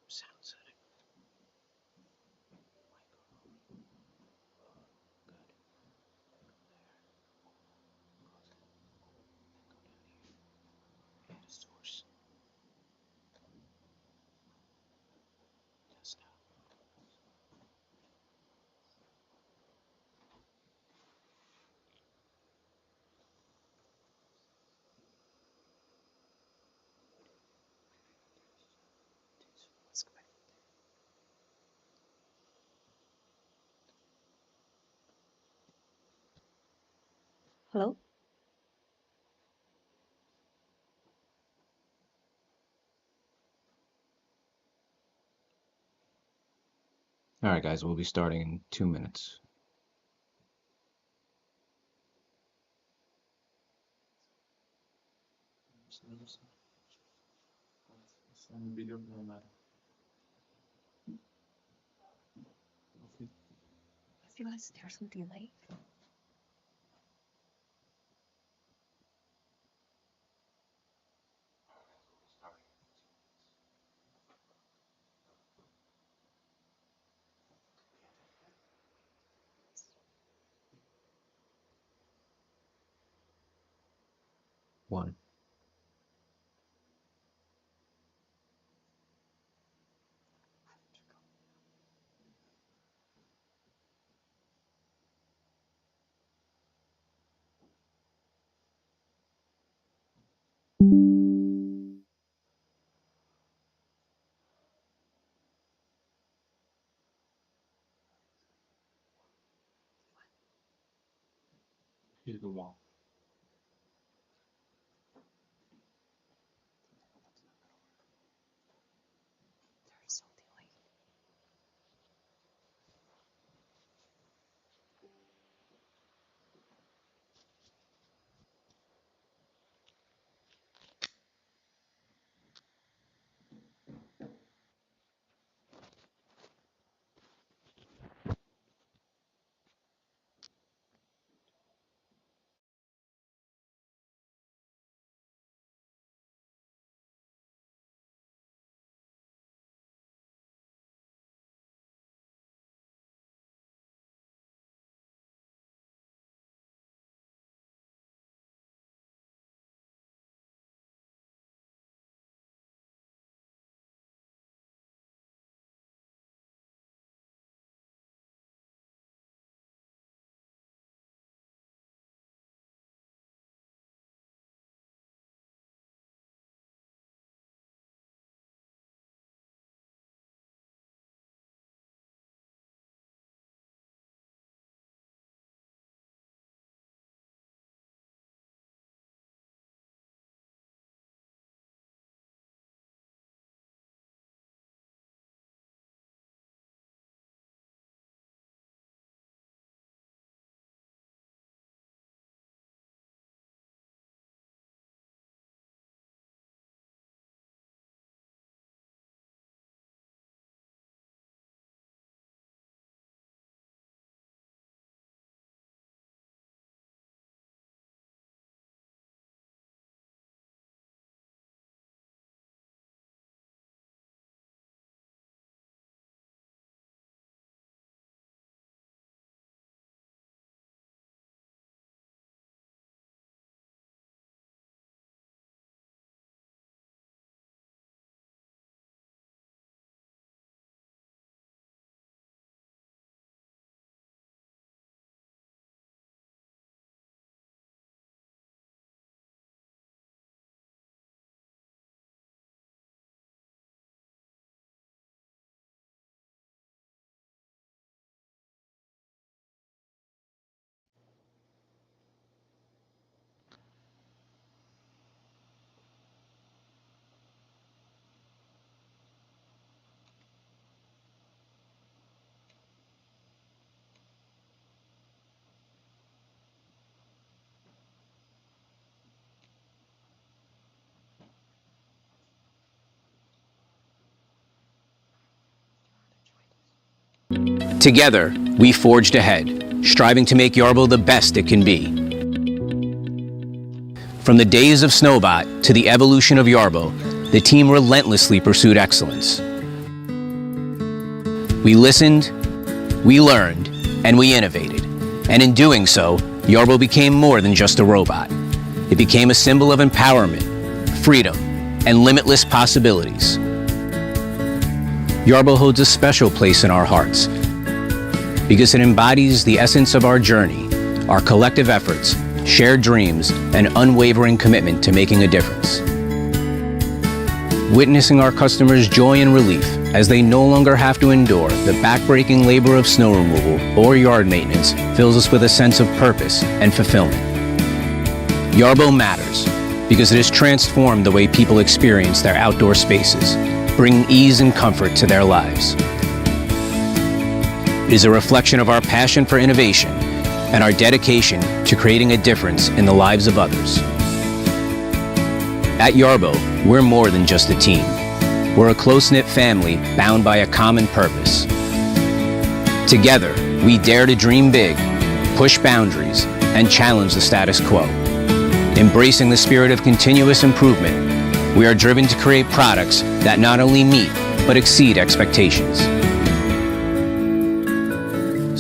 Sound setting. Good. There. Add a source. Test out. Let's go back. Hello? All right, guys, we'll be starting in 2 minutes. I feel like there's some delay. One. Here's the one. There's some delay. Together, we forged ahead, striving to make Yarbo the best it can be. From the days of Snowbot to the evolution of Yarbo, the team relentlessly pursued excellence. We listened, we learned, and we innovated. And in doing so, Yarbo became more than just a robot. It became a symbol of empowerment, freedom, and limitless possibilities. Yarbo holds a special place in our hearts because it embodies the essence of our journey, our collective efforts, shared dreams, and unwavering commitment to making a difference. Witnessing our customers' joy and relief as they no longer have to endure the backbreaking labor of snow removal or yard maintenance fills us with a sense of purpose and fulfillment. Yarbo matters because it has transformed the way people experience their outdoor spaces, bringing ease and comfort to their lives. It is a reflection of our passion for innovation and our dedication to creating a difference in the lives of others. At Yarbo, we're more than just a team. We're a close-knit family bound by a common purpose. Together, we dare to dream big, push boundaries, and challenge the status quo. Embracing the spirit of continuous improvement, we are driven to create products that not only meet, but exceed expectations.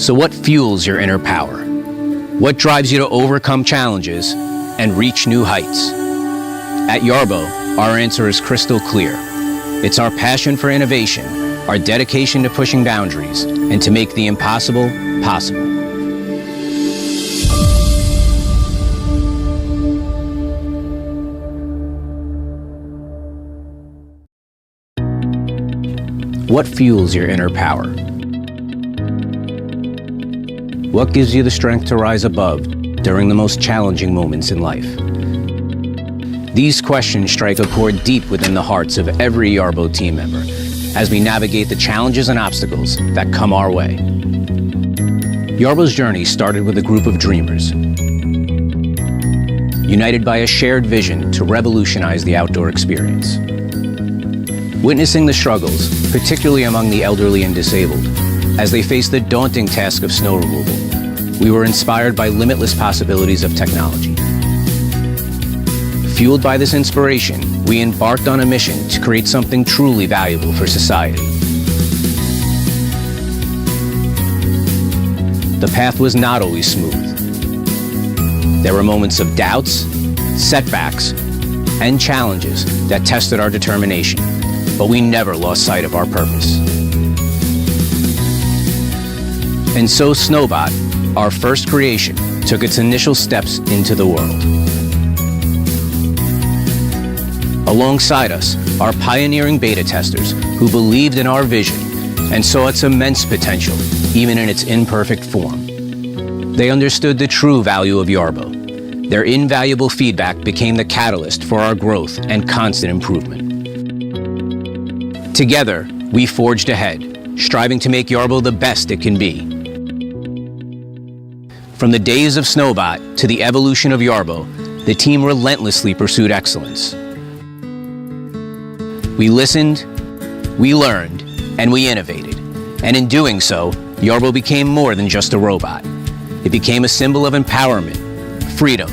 So what fuels your inner power? What drives you to overcome challenges and reach new heights? At Yarbo, our answer is crystal clear. It's our passion for innovation, our dedication to pushing boundaries, and to make the impossible possible. What fuels your inner power? What gives you the strength to rise above during the most challenging moments in life? These questions strike a chord deep within the hearts of every Yarbo team member as we navigate the challenges and obstacles that come our way. Yarbo's journey started with a group of dreamers, united by a shared vision to revolutionize the outdoor experience. Witnessing the struggles, particularly among the elderly and disabled, as they faced the daunting task of snow removal, we were inspired by limitless possibilities of technology. Fueled by this inspiration, we embarked on a mission to create something truly valuable for society. The path was not always smooth. There were moments of doubts, setbacks, and challenges that tested our determination, but we never lost sight of our purpose. And so Snowbot, our first creation, took its initial steps into the world. Alongside us are pioneering beta testers who believed in our vision and saw its immense potential, even in its imperfect form. They understood the true value of Yarbo. Their invaluable feedback became the catalyst for our growth and constant improvement. Together, we forged ahead, striving to make Yarbo the best it can be. From the days of Snowbot to the evolution of Yarbo, the team relentlessly pursued excellence. We listened, we learned, and we innovated. And in doing so, Yarbo became more than just a robot. It became a symbol of empowerment, freedom,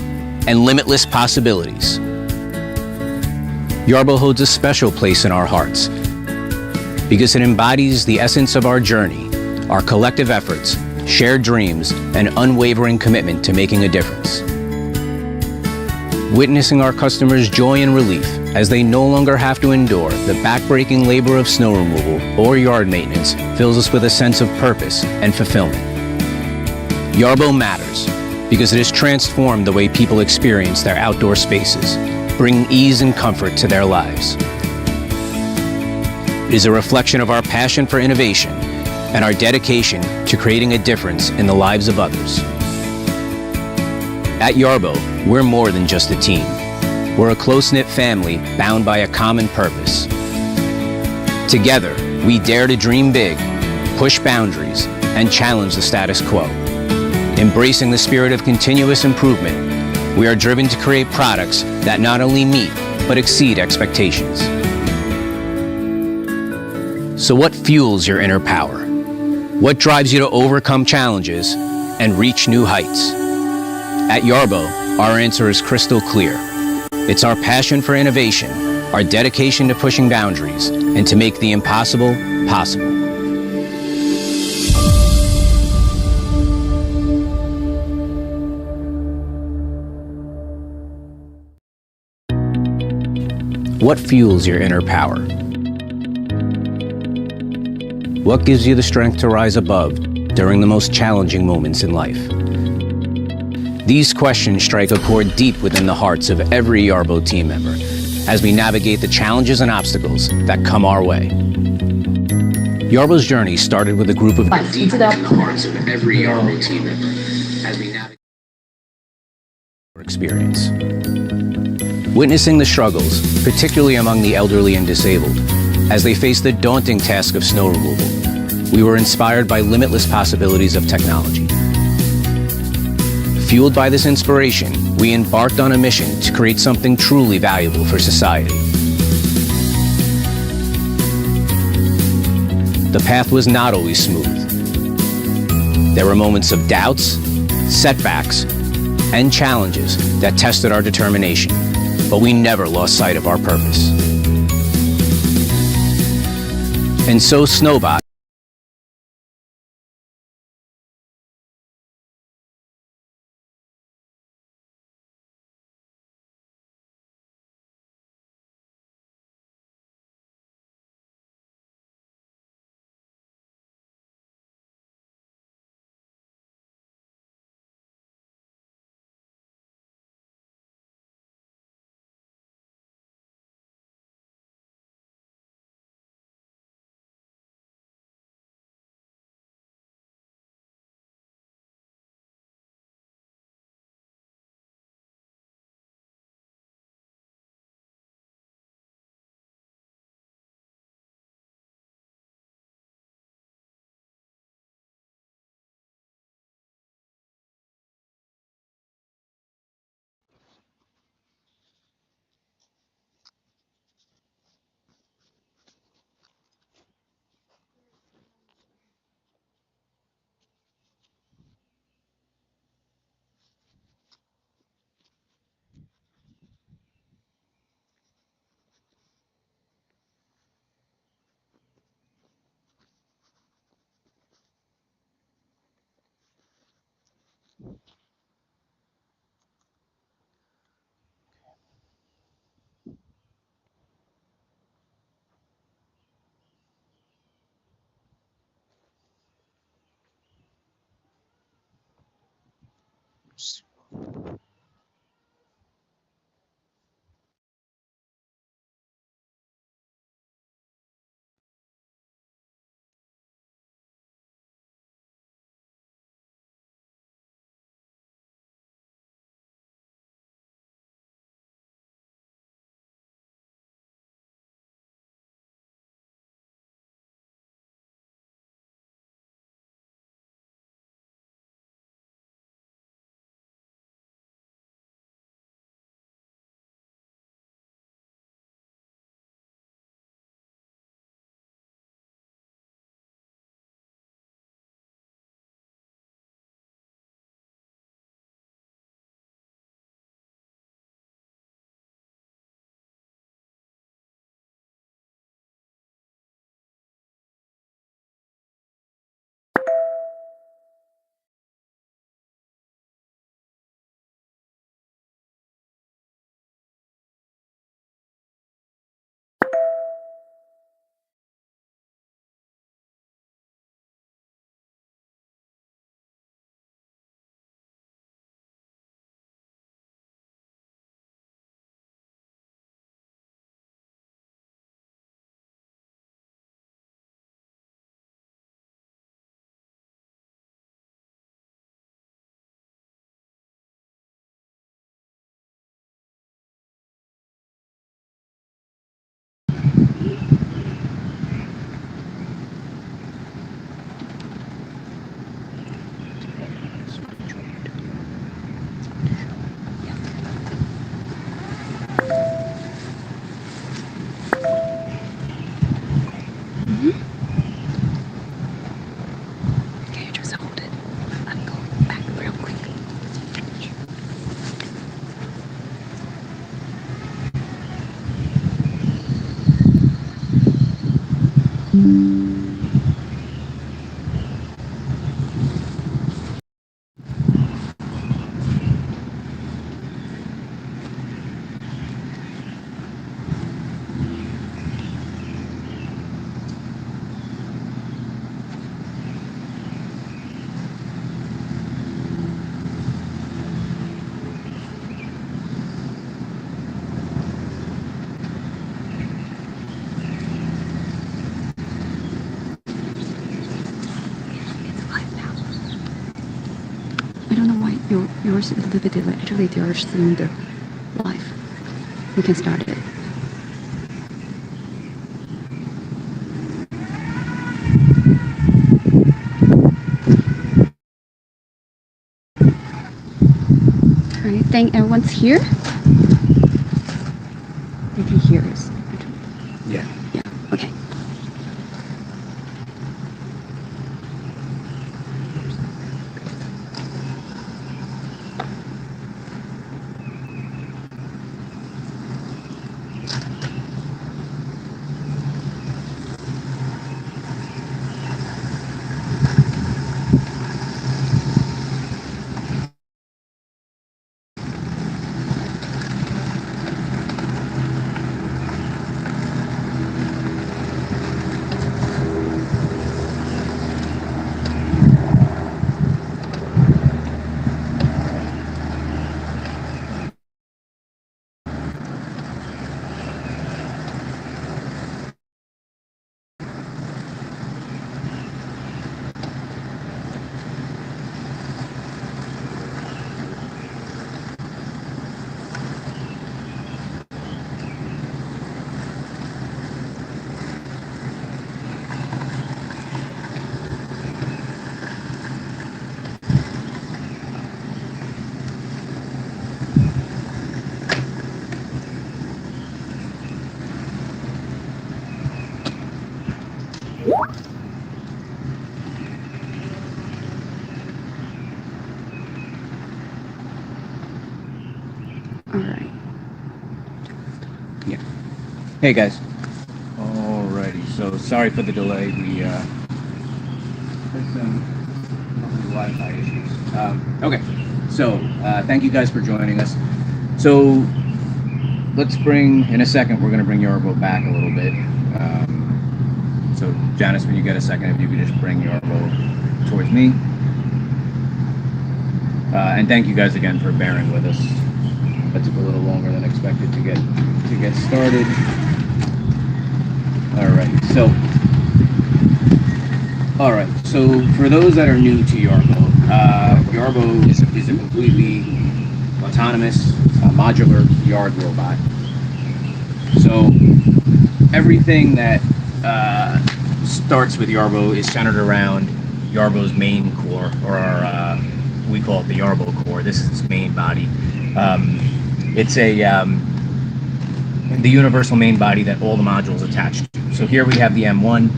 and limitless possibilities. Yarbo holds a special place in our hearts because it embodies the essence of our journey, our collective efforts, shared dreams, and unwavering commitment to making a difference. Witnessing our customers' joy and relief as they no longer have to endure the backbreaking labor of snow removal or yard maintenance fills us with a sense of purpose and fulfillment. Yarbo matters because it has transformed the way people experience their outdoor spaces, bringing ease and comfort to their lives. It is a reflection of our passion for innovation and our dedication to creating a difference in the lives of others. At Yarbo, we're more than just a team. We're a close-knit family bound by a common purpose. Together, we dare to dream big, push boundaries, and challenge the status quo. Embracing the spirit of continuous improvement, we are driven to create products that not only meet, but exceed expectations. So what fuels your inner power? What drives you to overcome challenges and reach new heights? At Yarbo, our answer is crystal clear. It's our passion for innovation, our dedication to pushing boundaries and to make the impossible possible. What fuels your inner power? What gives you the strength to rise above during the most challenging moments in life? These questions strike a chord deep within the hearts of every Yarbo team member as we navigate the challenges and obstacles that come our way. Yarbo's journey started with a group of deep within the hearts of every Yarbo team member as we navigate our experience. Witnessing the struggles, particularly among the elderly and disabled, as they face the daunting task of snow removal, we were inspired by limitless possibilities of technology. Fueled by this inspiration, we embarked on a mission to create something truly valuable for society. The path was not always smooth. There were moments of doubts, setbacks, and challenges that tested our determination, but we never lost sight of our purpose. And so Snowbot Yours is a little bit delayed. Actually, they are seeing the live. We can start it. All right, thank everyone's here. They can hear us. Yeah. Yeah, okay. All right. Yeah. Hey guys. Alrighty. So sorry for the delay. We had some Wi-Fi issues. Okay. So thank you guys for joining us. So let's bring in a second. We're going to bring Yarbo back a little bit. So Janice, when you get a second, if you could just bring Yarbo towards me. And thank you guys again for bearing with us. That took a little longer than expected to get started. All right. So for those that are new to Yarbo, Yarbo is a completely autonomous, modular yard robot. So everything that starts with Yarbo is centered around Yarbo's main core, or our we call it the Yarbo core. This is its main body. It's the universal main body that all the modules attach to. So here we have the M1.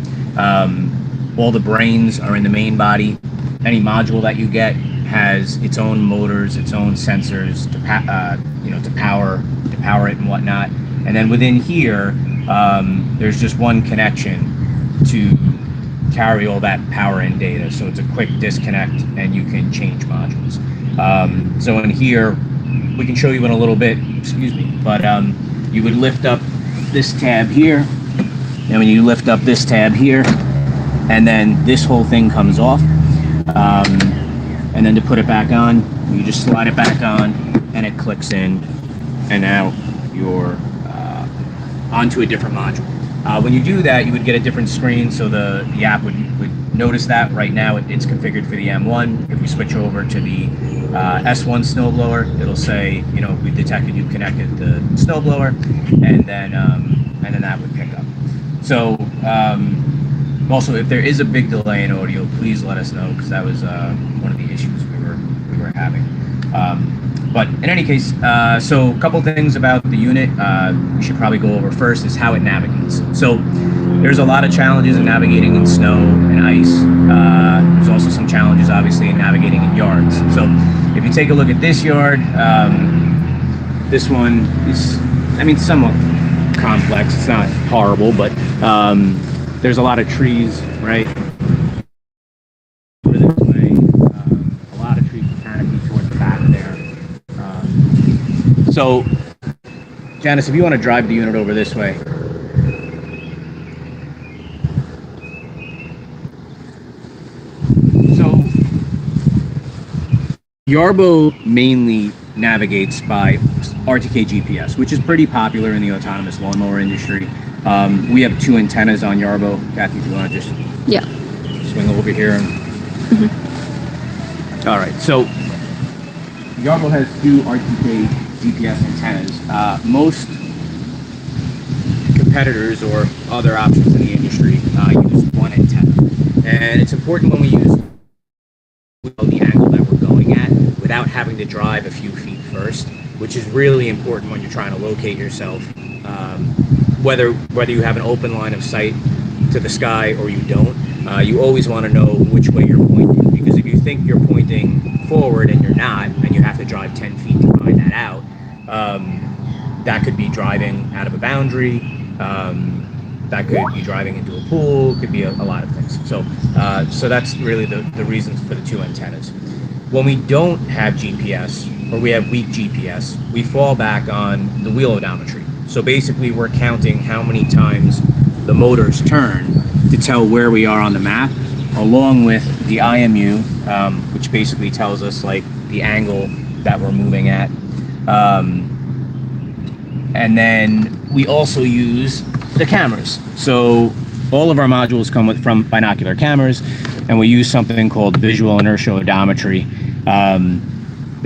All the brains are in the main body. Any module that you get has its own motors, its own sensors to power it and whatnot. And then within here, there's just one connection to carry all that power and data. So it's a quick disconnect, and you can change modules. So in here, we can show you in a little bit. Excuse me, but you would lift up this tab here, and when you lift up this tab here, and then this whole thing comes off. And then to put it back on, you just slide it back on, and it clicks in, and now you're onto a different module. When you do that, you would get a different screen, so the app would notice that. Right now it's configured for the M1. If we switch over to the S1 snowblower, it'll say, we detected you connected the snowblower, and then that would pick up. So also, if there is a big delay in audio, please let us know, because that was one of the issues we were having. But in any case, so a couple things about the unit we should probably go over first is how it navigates. So there's a lot of challenges in navigating in snow and ice. There's also some challenges, obviously, in navigating in yards. So if you take a look at this yard, this one is, somewhat complex. It's not horrible, but there's a lot of trees, right? This way, a lot of trees canopy towards the back there. So, Janice, if you want to drive the unit over this way. So, Yarbo mainly navigates by RTK GPS, which is pretty popular in the autonomous lawnmower industry. We have 2 antennas on Yarbo. Kathy, if you want to just swing over here. And... All right. So Yarbo has two RTK GPS antennas. Most competitors or other options in the industry use one antenna. And it's important when we use the angle that we're going at without having to drive a few feet first, which is really important when you're trying to locate yourself, whether you have an open line of sight to the sky or you don't. You always want to know which way you're pointing, because if you think you're pointing forward and you're not, and you have to drive 10 feet to find that out, that could be driving out of a boundary, that could be driving into a pool, could be a lot of things. So that's really the reasons for the two antennas. When we don't have GPS, or we have weak GPS, we fall back on the wheel odometry. So basically we're counting how many times the motors turn to tell where we are on the map, along with the IMU, which basically tells us like the angle that we're moving at. And then we also use the cameras. So all of our modules come from binocular cameras, and we use something called visual inertial odometry. And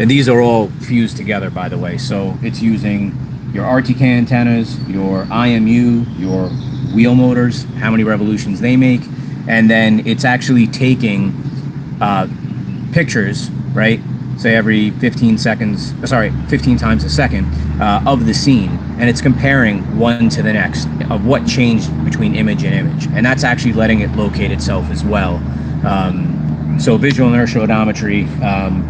these are all fused together, by the way. So it's using your RTK antennas, your IMU, your wheel motors, how many revolutions they make, and then it's actually taking pictures, right? Say every 15 times a second of the scene, and it's comparing one to the next of what changed between image and image, and that's actually letting it locate itself as well. So visual inertial odometry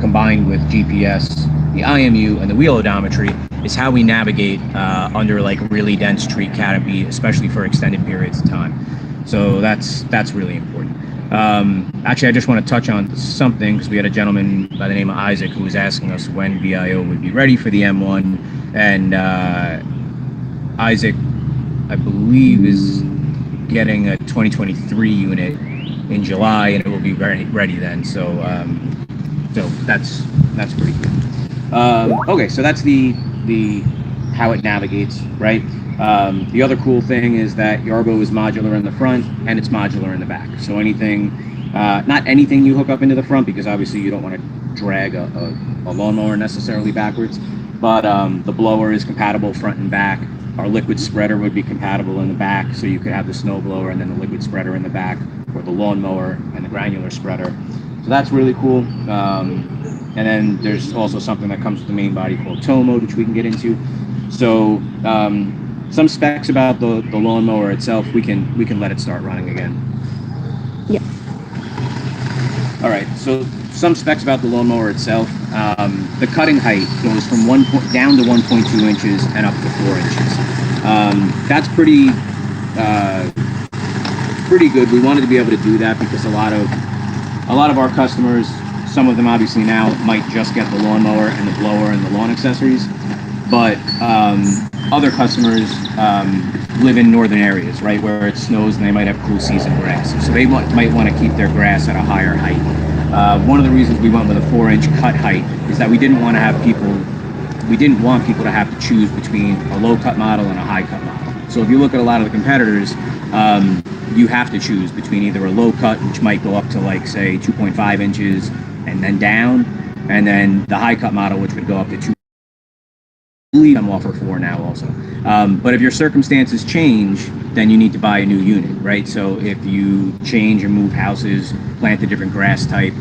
combined with GPS, the IMU, and the wheel odometry is how we navigate under like really dense tree canopy, especially for extended periods of time. So that's really important. Actually, I just want to touch on something, because we had a gentleman by the name of Isaac who was asking us when VIO would be ready for the M1, and Isaac, I believe, is getting a 2023 unit in July, and it will be ready then. So that's pretty good. Okay, so that's the how it navigates, right? The other cool thing is that Yarbo is modular in the front and it's modular in the back. So anything, not anything you hook up into the front, because obviously you don't want to drag a lawnmower necessarily backwards, but the blower is compatible front and back. Our liquid spreader would be compatible in the back, so you could have the snow blower and then the liquid spreader in the back, or the lawnmower and the granular spreader. So that's really cool. And then there's also something that comes with the main body called tow mode, which we can get into. So some specs about the lawnmower itself, we can let it start running again. Yeah. All right, so some specs about the lawnmower itself. The cutting height goes from down to 1.2 inches and up to 4 inches. That's pretty good. We wanted to be able to do that because a lot of our customers, some of them obviously now might just get the lawnmower and the blower and the lawn accessories, but other customers live in northern areas, right, where it snows and they might have cool season grass. So they might want to keep their grass at a higher height. One of the reasons we went with a 4-inch cut height is that we didn't want people to have to choose between a low cut model and a high cut model. So if you look at a lot of the competitors, you have to choose between either a low cut, which might go up to like say 2.5 inches and then down, and then the high cut model, which would go up to 2. I believe I'm offer 4 now also. But if your circumstances change, then you need to buy a new unit, right? So if you change or move houses, plant a different grass type,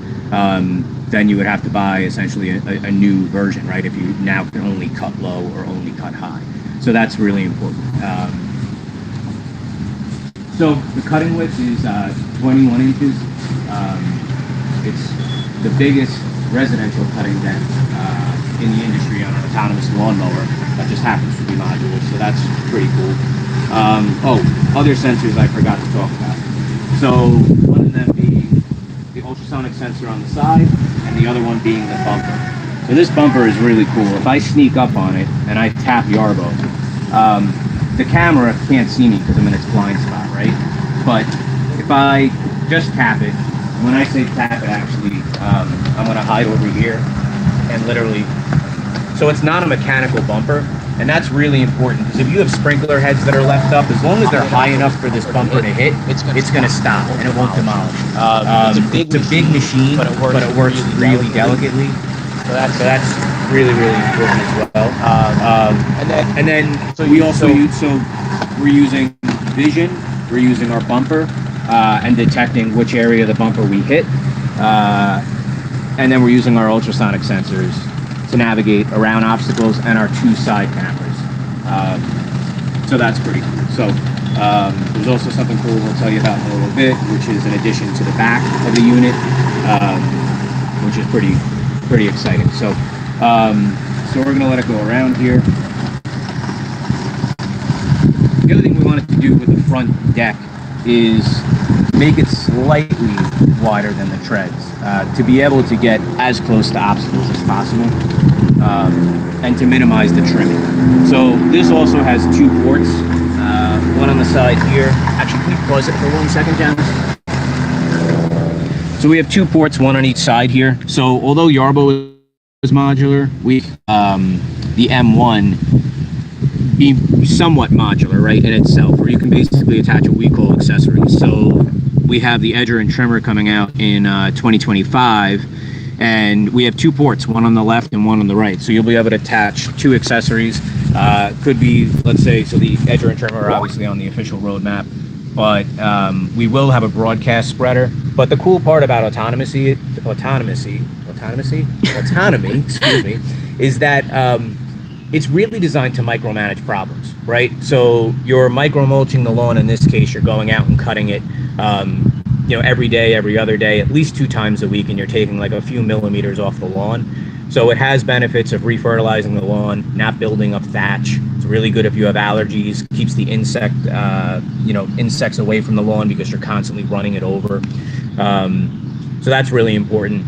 then you would have to buy essentially a new version, right? If you now can only cut low or only cut high. So that's really important. So the cutting width is 21 inches. It's the biggest residential cutting depth in the industry on an autonomous lawnmower that just happens to be modular, so that's pretty cool. Other sensors I forgot to talk about. So one of them being the ultrasonic sensor on the side, and the other one being the bumper. So this bumper is really cool. If I sneak up on it and I tap Yarbo, the camera can't see me because I'm in its blind spot, right? But if I just tap it, when I say tap it, actually, I'm going to hide over here and literally, so it's not a mechanical bumper, and that's really important because if you have sprinkler heads that are left up, as long as they're high enough for this bumper to hit, it's going to stop and it won't demolish. It's a big machine, but it works really delicately. So that's really, really important as well. And then so we also use, so we're using vision, we're using our bumper, and detecting which area of the bumper we hit. And then we're using our ultrasonic sensors to navigate around obstacles and our 2 side cameras. So that's pretty cool. So there's also something cool we'll tell you about in a little bit, which is in addition to the back of the unit, which is pretty exciting. So so we're gonna let it go around here. The other thing we wanted to do with the front deck is make it slightly wider than the treads to be able to get as close to obstacles as possible and to minimize the trimming. So this also has 2 ports, one on the side here. Actually, can we pause it for 1 second, Janice? So we have 2 ports, one on each side here. So although Yarbo is modular, we the M1 be somewhat modular, right, in itself, where you can basically attach what we call accessories. So we have the edger and trimmer coming out in 2025, and we have 2 ports, one on the left and one on the right. So you'll be able to attach 2 accessories. Could be, let's say, so the edger and trimmer are obviously on the official roadmap, but we will have a broadcast spreader. But the cool part about autonomy, excuse me, is that it's really designed to micromanage problems, right? So you're micro-mulching the lawn. In this case, you're going out and cutting it, every day, every other day, at least 2 times a week, and you're taking like a few millimeters off the lawn. So it has benefits of refertilizing the lawn, not building up thatch. It's really good if you have allergies, keeps the insects away from the lawn because you're constantly running it over. So that's really important.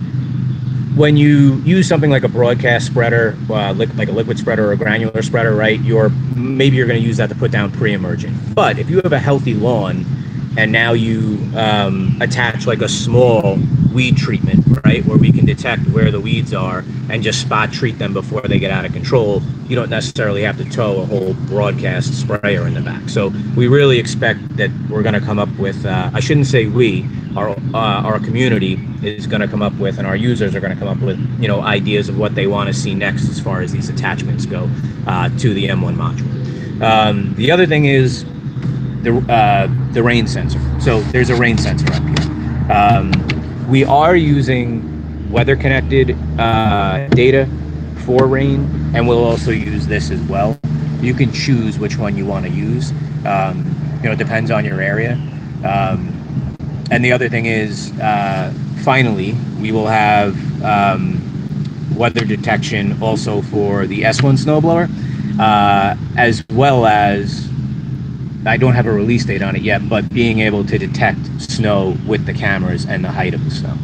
When you use something like a broadcast spreader, like a liquid spreader or a granular spreader, right, maybe you're going to use that to put down pre-emergent. But if you have a healthy lawn and now you attach like a small weed treatment, right, where we can detect where the weeds are and just spot treat them before they get out of control, you don't necessarily have to tow a whole broadcast sprayer in the back. So we really expect that we're going to come up with, I shouldn't say we, our community is going to come up with, and our users are going to come up with, ideas of what they want to see next as far as these attachments go to the M1 module. The other thing is the rain sensor. So there's a rain sensor up here. We are using weather-connected data for rain, and we'll also use this as well. You can choose which one you want to use. It depends on your area. And the other thing is, finally, we will have weather detection also for the S1 snowblower, as well as, I don't have a release date on it yet, but being able to detect snow with the cameras and the height of the snow.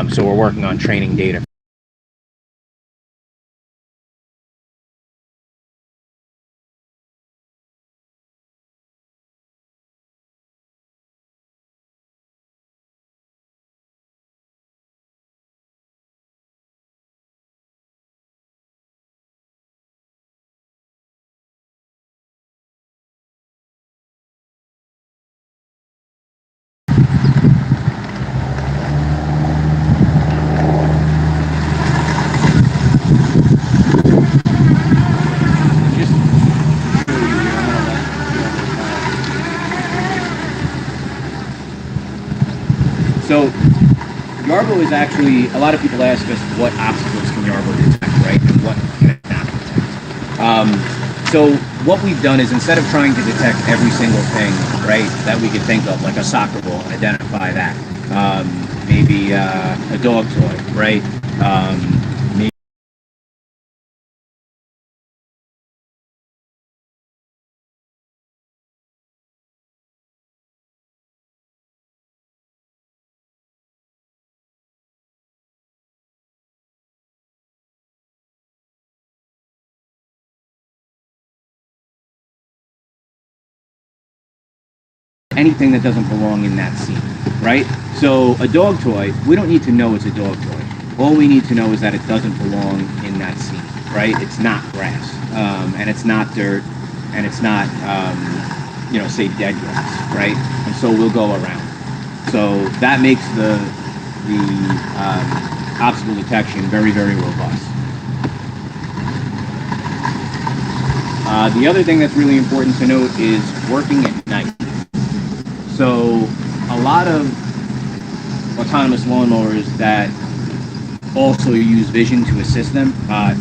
So we're working on training data. So Yarbo is actually, a lot of people ask us what obstacles can Yarbo detect, right? And what can it not detect? So what we've done is, instead of trying to detect every single thing, right, that we could think of, like a soccer ball, and identify that, maybe a dog toy, right? Maybe anything that doesn't belong in that scene, right? So a dog toy, we don't need to know it's a dog toy. All we need to know is that it doesn't belong in that scene, right? It's not grass, and it's not dirt, and it's not, say dead grass, right? And so we'll go around. So that makes the obstacle detection very, very robust. The other thing that's really important to note is working at night. So a lot of autonomous lawnmowers that also use vision to assist them,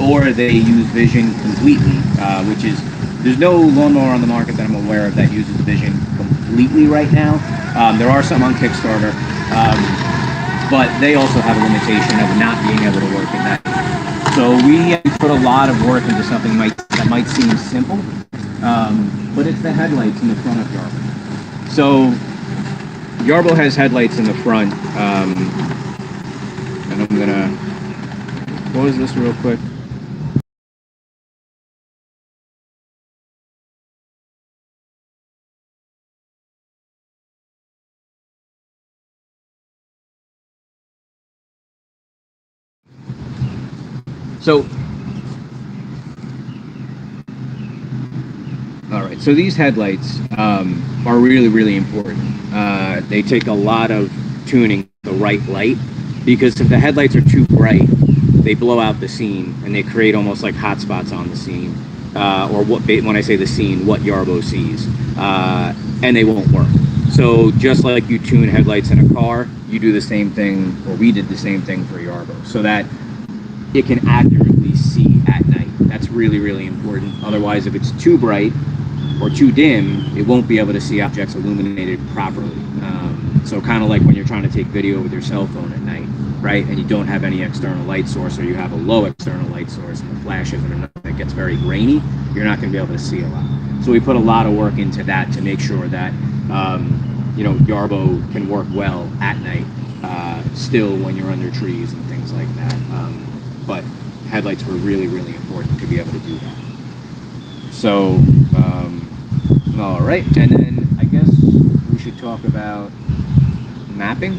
or they use vision completely, which is there's no lawnmower on the market that I'm aware of that uses vision completely right now. There are some on Kickstarter, but they also have a limitation of not being able to work at night. So we put a lot of work into something that might seem simple, but it's the headlights in the front of Yarbo. So Yarbo has headlights in the front, and I'm gonna pause this real quick. So, all right. So these headlights are really, really important. They take a lot of tuning the right light because if the headlights are too bright, they blow out the scene and they create almost like hot spots on the scene, or when I say the scene, what Yarbo sees, and they won't work. So just like you tune headlights in a car, you do the same thing, or we did the same thing for Yarbo, so that it can accurately see at night. That's really, really important. Otherwise, if it's too bright or too dim, it won't be able to see objects illuminated properly. So kind of like when you're trying to take video with your cell phone at night, right? And you don't have any external light source, or you have a low external light source and the flash isn't enough, it gets very grainy, you're not going to be able to see a lot. So we put a lot of work into that to make sure that Yarbo can work well at night, still when you're under trees and things like that. But headlights were really, really important to be able to do that. So, all right, and then I guess we should talk about mapping.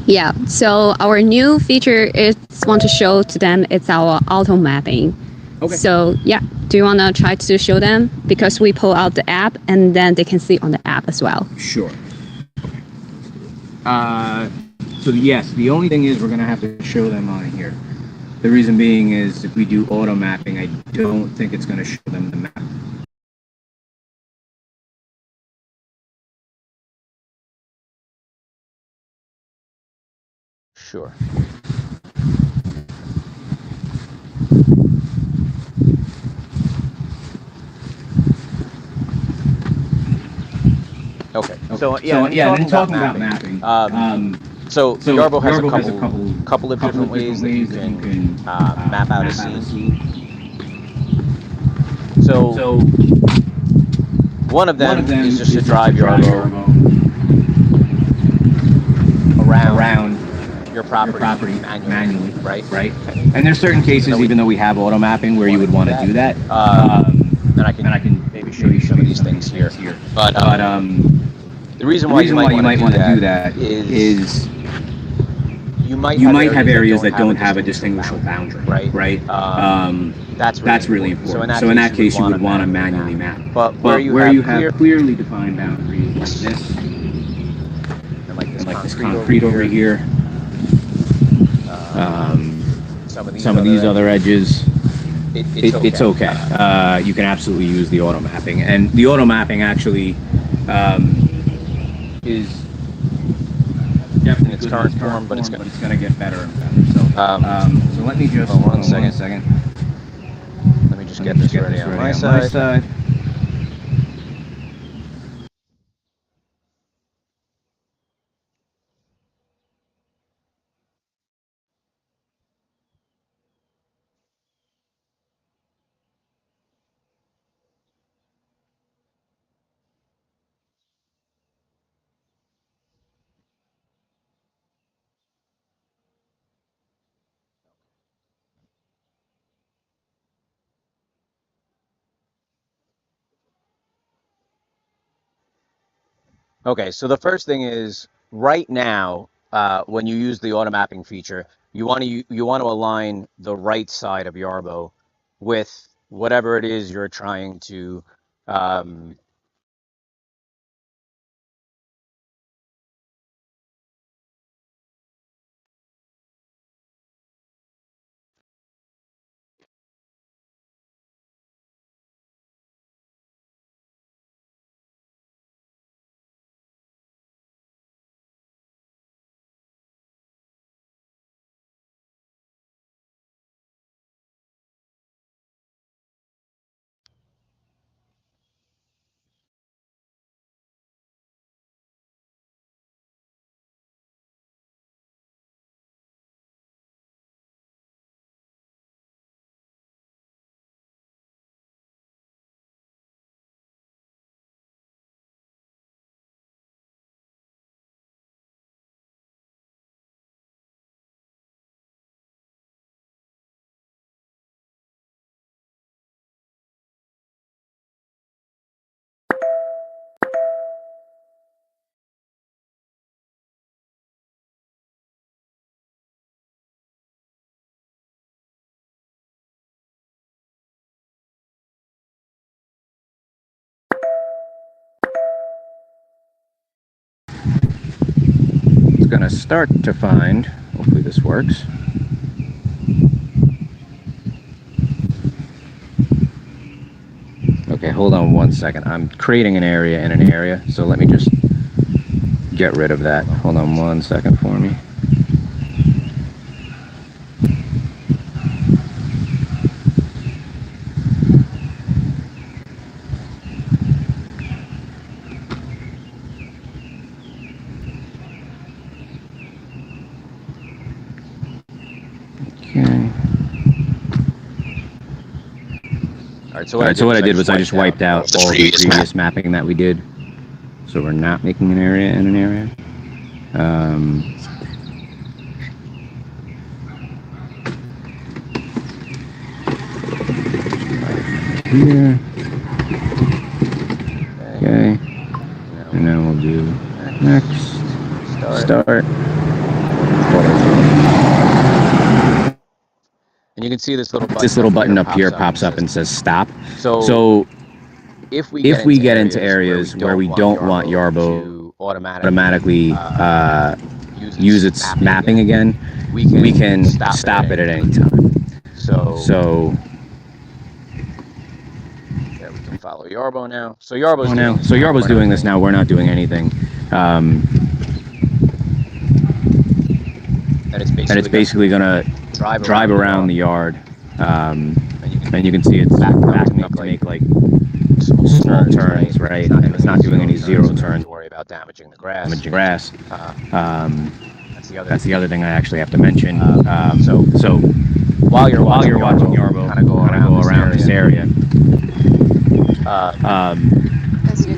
Yeah, so our new feature is want to show to them it's our auto mapping. Okay. So yeah, do you want to try to show them? Because we pull out the app and then they can see on the app as well. Sure. So yes, the only thing is we're gonna have to show them on here. The reason being is if we do auto mapping, I don't think it's gonna show them the map. Sure. Okay. So then talking about mapping. So Yarbo has a couple of different ways that you can map out a scene. So one of them is just to drive Yarbo around your property manually, right? And there's certain cases, even though we have auto mapping, where you would want to do that. And I can maybe show you some of these things here. But the reason why you might want to do that is you might have areas that don't have a distinguishable boundary, right? That's really important. So in that case, you would want to manually map. But where you have clearly defined boundaries like this, and like this concrete over here, some of these other edges, it's okay. You can absolutely use the auto mapping, and the auto mapping actually is definitely in its current form, but it's going to get better and better. So let me just hold on one second. Let me just get this ready on my side. Okay, so the first thing is right now, when you use the auto mapping feature, you want to align the right side of Yarbo with whatever it is you're trying to um, gonna start to find, hopefully this works. Okay, hold on one second. I'm creating an area in an area, so let me just get rid of that. Hold on one second for me. Okay. Alright, so what I did was I just wiped out all the previous mapping that we did. So we're not making an area in an area. Here. Okay. And then we'll do next. Start. And you can see this little button up here pops up and says stop. So if we get into areas where we don't want Yarbo to automatically use its mapping again, we can stop it at any time. So yeah, we can follow Yarbo now. So Yarbo's doing this now. We're not doing anything. And it's basically gonna drive around the yard. And you can see it's backing up to make like small turns, right? And it's not doing any zero turns. To worry about damaging the grass. That's the other thing I actually have to mention. So while you're watching Yarbo, kind of go around this area.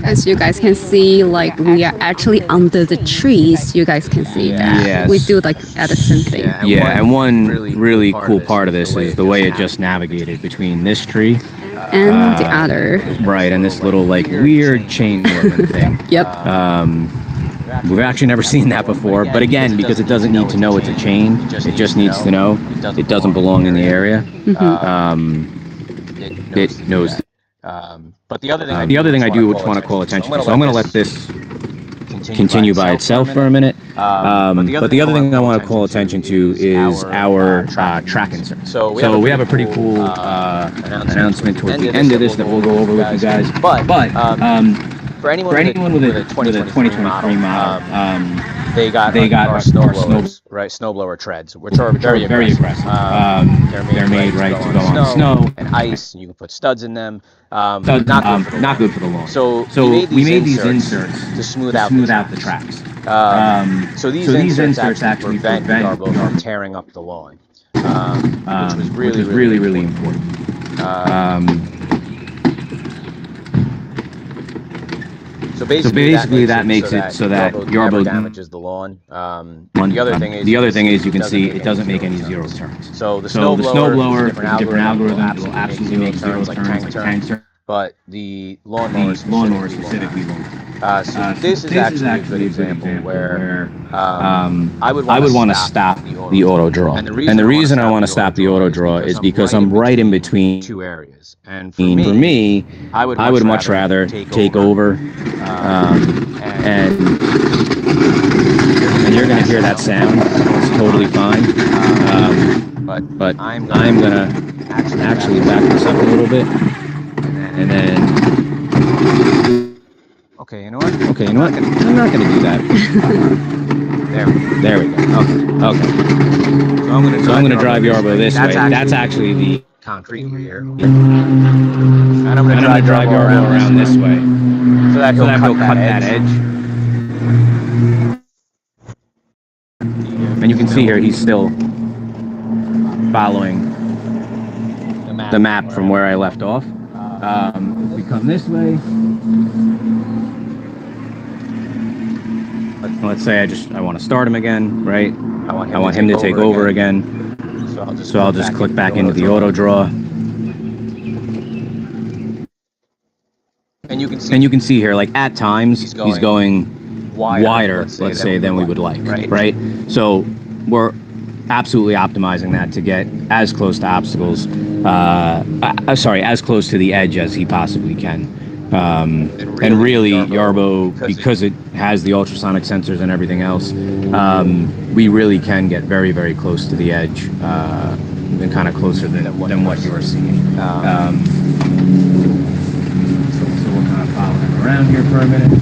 As you guys can see, like we are actually under the trees. You guys can see that. Yes. We do like at the same thing. Yeah, and one really cool part of this is the way it just navigated between this tree And the other. right, and this little like weird chain movement thing. Yep. We've actually never seen that before, but again, because it doesn't need to know it's a chain, it just needs to know it doesn't belong in the area. It knows. But the other thing I do want to call attention to, so I'm going to let this continue by itself for a minute. But the other thing I want to call attention to is our track insert. So we have a pretty cool announcement towards the end of this that we'll go over with you guys. But for anyone with a 2023 model, they got our snowblower treads, which are very aggressive. They're made right to go on snow and ice, and you can put studs in them. Not good for the lawn. So we made these inserts to smooth out the tracks. So these inserts actually prevent Yarbo from tearing up the lawn, which was really important. So basically that makes it so that Yarbo damages the lawn. The other thing is you can see it doesn't make any zero turns. So the snowblower is a different algorithm. It will absolutely make zero turns like tank turns. But the lawnmower specifically won't. So this is actually a good example where I would want to stop the auto draw. And the reason I want to stop the auto draw is because I'm right in between two areas. And for me, I would much rather take over. And you're going to hear that sound. It's totally fine. But I'm going to actually back this up a little bit. And then... Okay, you know what? I'm not going to do that. There we go. Okay. So I'm going to drive Yarbo this way. That's actually the concrete here. And I'm going to drive Yarbo around this way. So that he'll cut that edge. And you can see here he's still following the map from where I left off. If we come this way, let's say I want to start him again, right? I want him to take over again. So I'll just click back into the auto draw. And you can see here, like at times he's going wider, let's say, than we would like, right? So we're absolutely optimizing that to get as close to obstacles, as close to the edge as he possibly can. And really, Yarbo, because it has the ultrasonic sensors and everything else, we really can get very, very close to the edge, and kind of closer than what you are seeing. So we'll kind of follow him around here for a minute.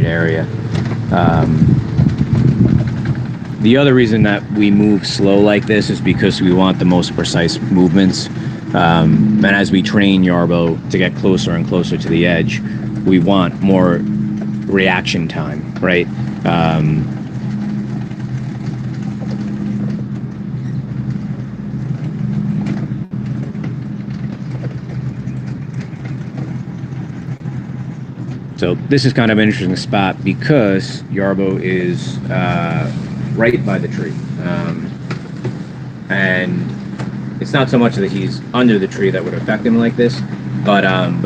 Area. The other reason that we move slow like this is because we want the most precise movements. And as we train Yarbo to get closer and closer to the edge, we want more reaction time, right? So this is kind of an interesting spot because Yarbo is right by the tree. And it's not so much that he's under the tree that would affect him like this, but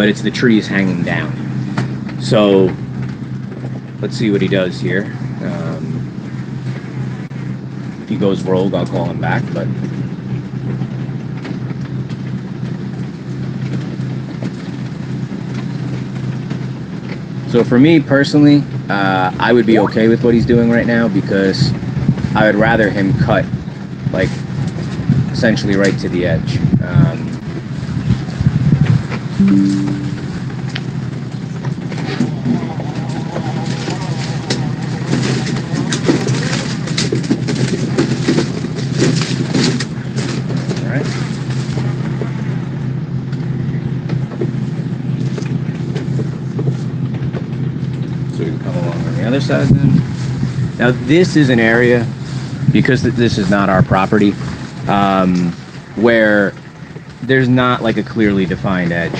it's the trees hanging down. So let's see what he does here. If he goes rogue, I'll call him back, but so for me personally, I would be okay with what he's doing right now because I would rather him cut like essentially right to the edge. Other side then. Now this is an area, because this is not our property, where there's not like a clearly defined edge.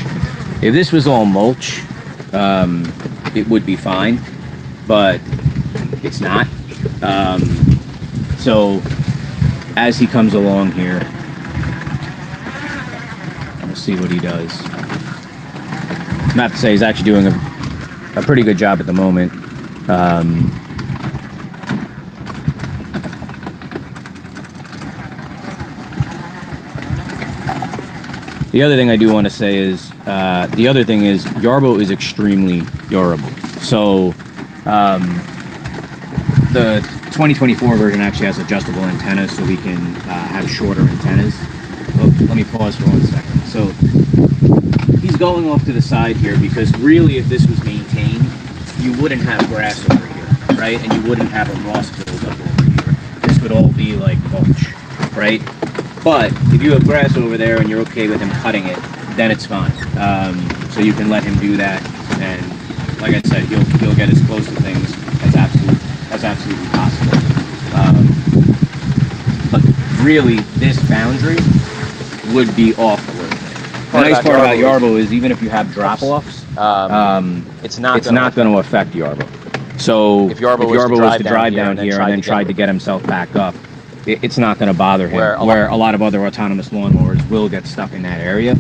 If this was all mulch, it would be fine, but it's not. So as he comes along here, we'll see what he does. I'm gonna have to say he's actually doing a pretty good job at the moment. The other thing I do want to say is, Yarbo is extremely durable. So, the 2024 version actually has adjustable antennas, so we can have shorter antennas. Oh, let me pause for 1 second. So, he's going off to the side here because really, if this was maintained, you wouldn't have grass over here, right? And you wouldn't have a moss buildup over here. This would all be like mulch, right? But if you have grass over there and you're okay with him cutting it, then it's fine. So you can let him do that, and like I said, he'll get as close to things as absolutely possible. But really, this boundary would be off a little bit. The nice part about Yarbo is even if you have drop-offs, it's not going to affect Yarbo. So if Yarbo was to drive down here and then tried to get himself back up, it's not going to bother him, where a lot of other autonomous lawnmowers will get stuck in that area.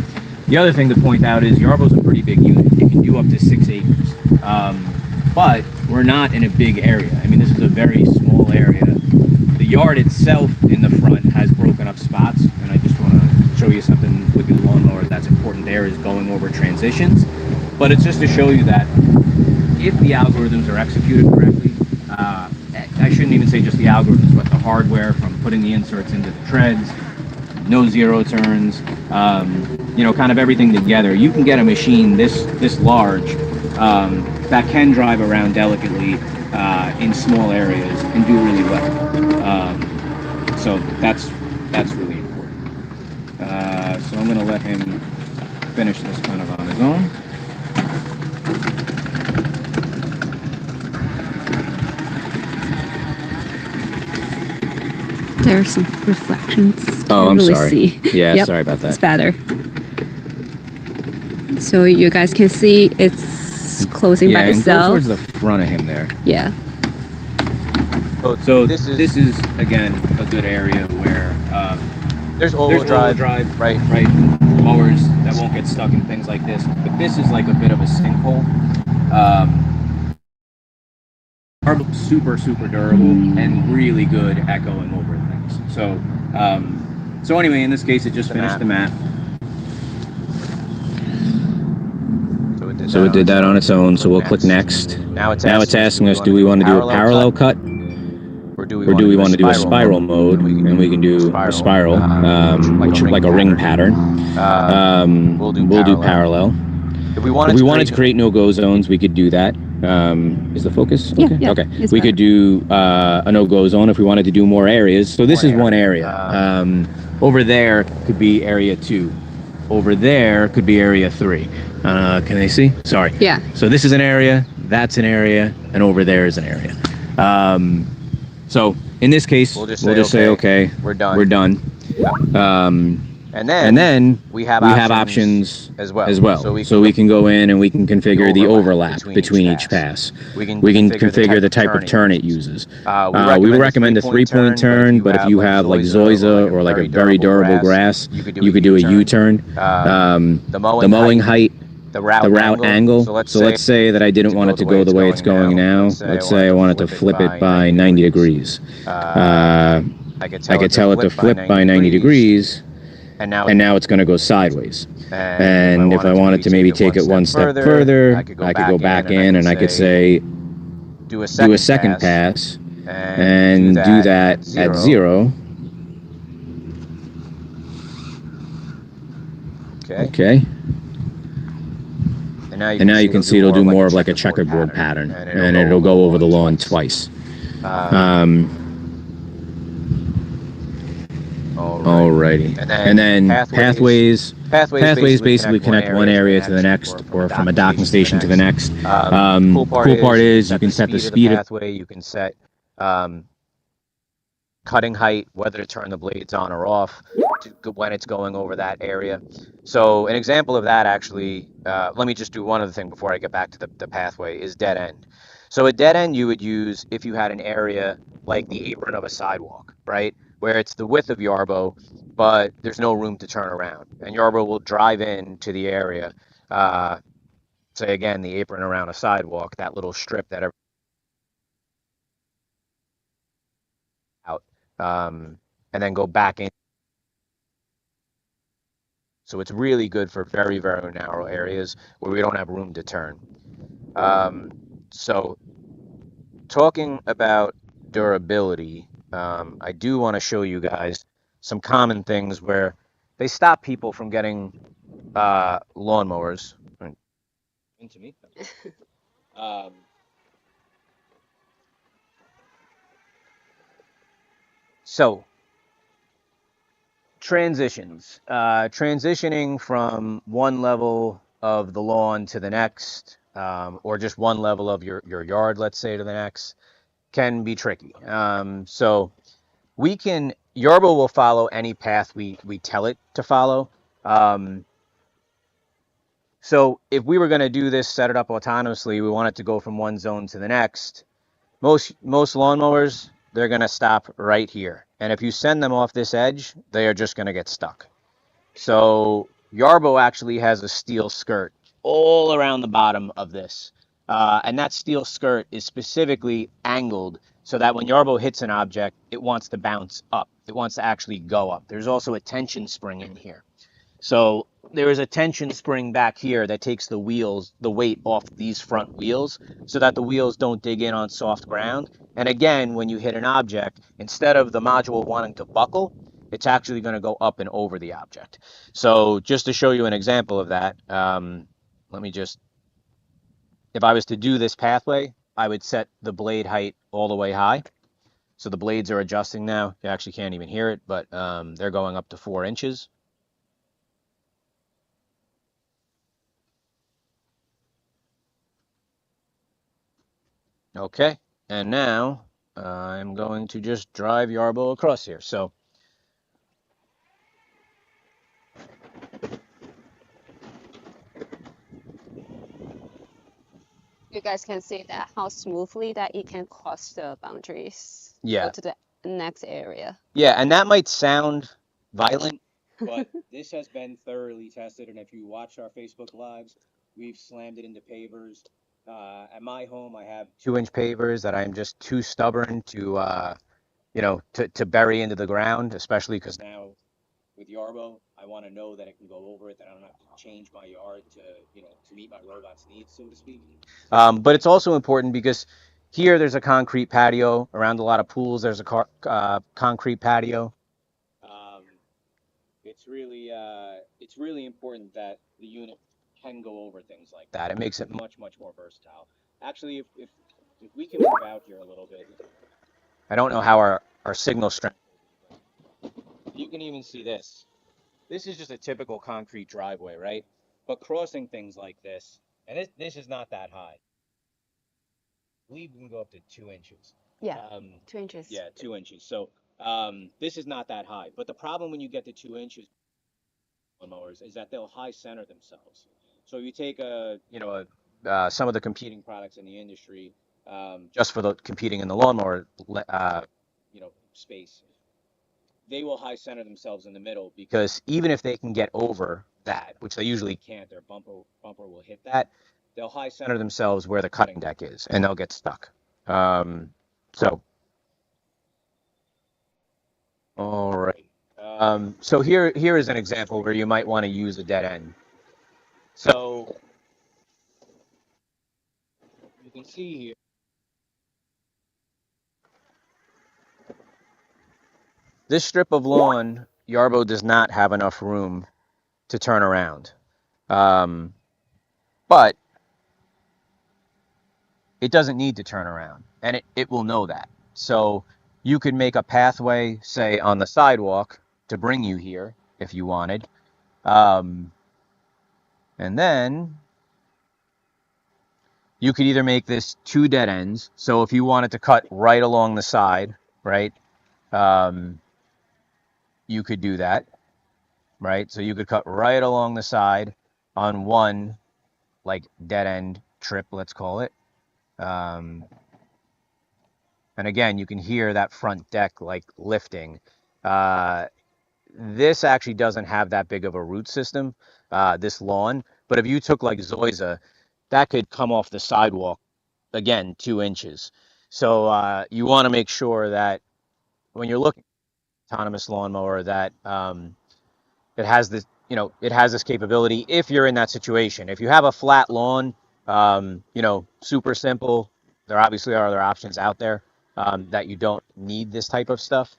The other thing to point out is Yarbo's a pretty big unit. It can do up to 6 acres. But we're not in a big area. I mean, this is a very small area. The yard itself in the front has broken up spots, and I just want to show you something with the lawnmower that's important there is going over transitions. But it's just to show you that if the algorithms are executed correctly, I shouldn't even say just the algorithms, but the hardware from putting the inserts into the treads, no zero turns, kind of everything together. You can get a machine this large that can drive around delicately in small areas and do really well. So that's really important. So I'm going to let him finish this kind of on his own. There are some reflections. Oh, I'm really sorry. See. Yeah, yep, sorry about that. It's better. So you guys can see it's closing by itself. Yeah, and go towards the front of him there. Yeah. So this this is, again, a good area where there's there's all-wheel all-wheel drive, right? mowers that won't get stuck in things like this. But this is like a bit of a sinkhole. Are super, super durable and really good at going over things. So anyway, in this case, it just finished the map. So it did that on its own. So we'll click next. Now it's asking us, do we want to do a parallel cut? Or do we want to do a spiral mode? And we can do a spiral, which like a ring pattern. We'll do parallel. If we wanted to create no-go zones, we could do that. Is the focus? Okay. Yeah, Okay. it's We better. could do a no-go zone if we wanted to do more areas. So this is one area. Over there could be area 2. Over there could be area 3. Can they see? Sorry. Yeah. So this is an area, that's an area, and over there is an area. So in this case, we'll just say, okay, we're done. And then we have options as well. So we can go in and we can configure the overlap between each pass. We can configure the type of turn it uses. We recommend a 3-point turn, but if you have like zoysia or like a very durable grass, you could do a U-turn. The mowing height, the route angle. So let's say that I didn't want it to go the way it's going now. Let's say I wanted to flip it by 90 degrees. I could tell it to flip by 90 degrees. And now it's going to go sideways. And if I wanted to maybe take it one step further, I could go back in and I could say, do a second pass and do that at 0. Okay. And now you can see it'll do more of like a checkerboard pattern, and it'll go over the lawn twice. Alrighty. And then pathways basically connect one area to the next, or from a docking station to the next. Cool part is you can set the speed of the pathway, you can set cutting height, whether to turn the blades on or off when it's going over that area. So an example of that, actually, let me just do one other thing before I get back to the pathway, is dead end. So a dead end you would use if you had an area like the apron of a sidewalk, right? Where it's the width of Yarbo, but there's no room to turn around. And Yarbo will drive in to the area, say again, the apron around a sidewalk, that little strip that out, and then go back in. So it's really good for very, very narrow areas where we don't have room to turn. So talking about durability, I do want to show you guys some common things where they stop people from getting lawnmowers. Into me. So transitions, transitioning from one level of the lawn to the next, or just one level of your yard, let's say, to the next, can be tricky. So Yarbo will follow any path we tell it to follow. So if we were going to do this, set it up autonomously, we want it to go from one zone to the next. Most lawnmowers, they're going to stop right here. And if you send them off this edge, they are just going to get stuck. So Yarbo actually has a steel skirt all around the bottom of this. And that steel skirt is specifically angled so that when Yarbo hits an object, it wants to bounce up. It wants to actually go up. There's also a tension spring in here. So there is a tension spring back here that takes the weight off these front wheels so that the wheels don't dig in on soft ground. And again, when you hit an object, instead of the module wanting to buckle, it's actually going to go up and over the object. So just to show you an example of that, if I was to do this pathway, I would set the blade height all the way high. So the blades are adjusting now. You actually can't even hear it, but they're going up to 4 inches. Okay, and now I'm going to just drive Yarbo across here. So You guys can see that how smoothly that it can cross the boundaries. Yeah. Go to the next area. Yeah, and that might sound violent, but this has been thoroughly tested. And if you watch our Facebook Lives, we've slammed it into pavers. At my home, I have 2-inch pavers that I'm just too stubborn to, to bury into the ground, especially because now with Yarbo, I want to know that it can go over it, that I don't have to change my yard to meet my robot's needs, so to speak. But it's also important because here there's a concrete patio. Around a lot of pools, there's a concrete patio. It's really important that the unit can go over things like that. It makes it much, much more versatile. Actually, if we can move out here a little bit, I don't know how our signal strength will be, but you can even see this. This is just a typical concrete driveway, right? But crossing things like this, and this is not that high. I believe we can go up to 2 inches. Yeah, 2 inches. Yeah, 2 inches. So this is not that high. But the problem when you get to 2 inches on mowers is that they'll high center themselves. So you take some of the competing products in the industry, just for the competing in the lawnmower, space, they will high center themselves in the middle because even if they can get over that, which they usually can't, their bumper will hit that. They'll high center themselves where the cutting deck is, and they'll get stuck. So, all right. So here is an example where you might want to use a dead end. So you can see here. This strip of lawn, Yarbo does not have enough room to turn around. But it doesn't need to turn around, and it will know that. So you could make a pathway, say, on the sidewalk to bring you here if you wanted. And then you could either make this 2 dead ends. So if you wanted to cut right along the side, right, you could do that, right? So you could cut right along the side on one, like, dead end trip, let's call it. And again, you can hear that front deck like lifting. This actually doesn't have that big of a root system, this lawn. But if you took like Zoysia, that could come off the sidewalk, again, 2 inches. So you want to make sure that when you're looking at an autonomous lawnmower that it has this capability if you're in that situation. If you have a flat lawn, super simple, there obviously are other options out there that you don't need this type of stuff.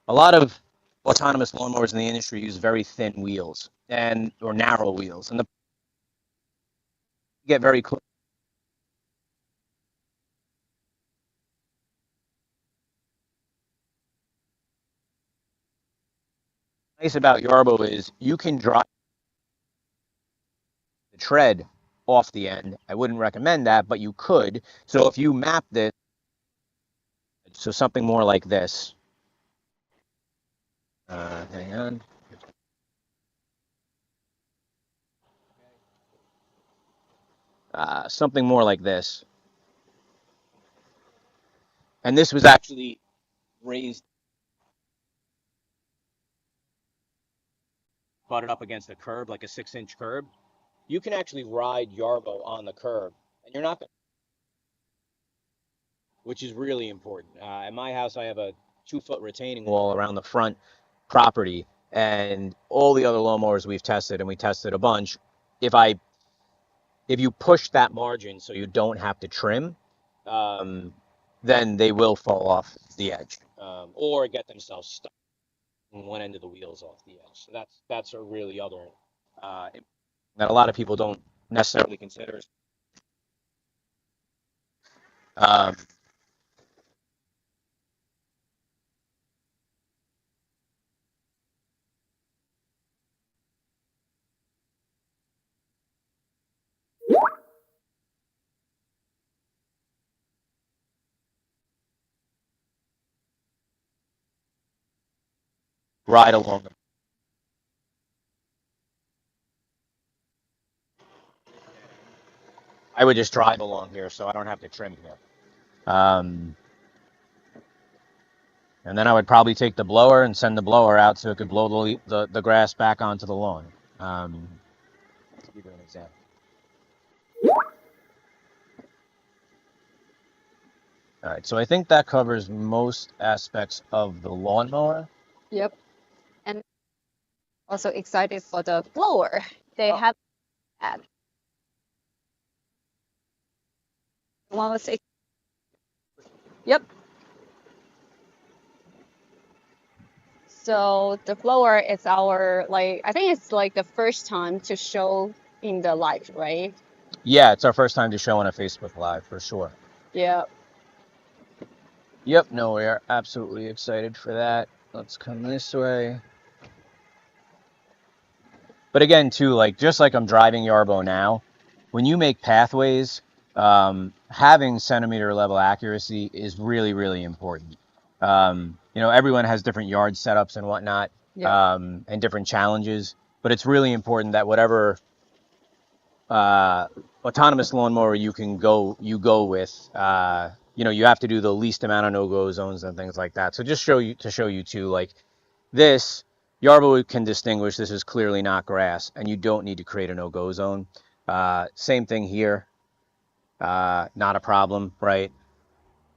A lot of autonomous lawnmowers in the industry use very thin wheels or narrow wheels, and the get very close. Nice about Yarbo is you can drop the tread off the end. I wouldn't recommend that, but you could. So if you map this, so something more like this. Hang on. Something more like this. And this was actually raised, butted up against a curb, like a 6-inch curb. You can actually ride Yarbo on the curb, and you're not going to, which is really important. At my house, I have a 2-foot retaining wall around the front property, and all the other lawnmowers we've tested, and we tested a bunch, if you push that margin so you don't have to trim, then they will fall off the edge or get themselves stuck on one end of the wheels off the edge. So that's a really other that a lot of people don't necessarily consider. Um, ride along. I would just drive along here so I don't have to trim here. And then I would probably take the blower and send the blower out so it could blow the grass back onto the lawn. To give you an example. All right, so I think that covers most aspects of the lawnmower. Yep. And also excited for the blower. They have that. One was yep. So the blower is our I think it's like the first time to show in the live, right? Yeah, it's our first time to show on a Facebook Live for sure. Yeah. Yep, no, we are absolutely excited for that. Let's come this way. But again, too, just like I'm driving Yarbo now, when you make pathways, having centimeter level accuracy is really, really important. Everyone has different yard setups and whatnot, and different challenges, but it's really important that whatever autonomous lawnmower you go with, you have to do the least amount of no-go zones and things like that. So just show you too, this, Yarbo can distinguish this is clearly not grass, and you don't need to create a no-go zone. Same thing here, not a problem, right?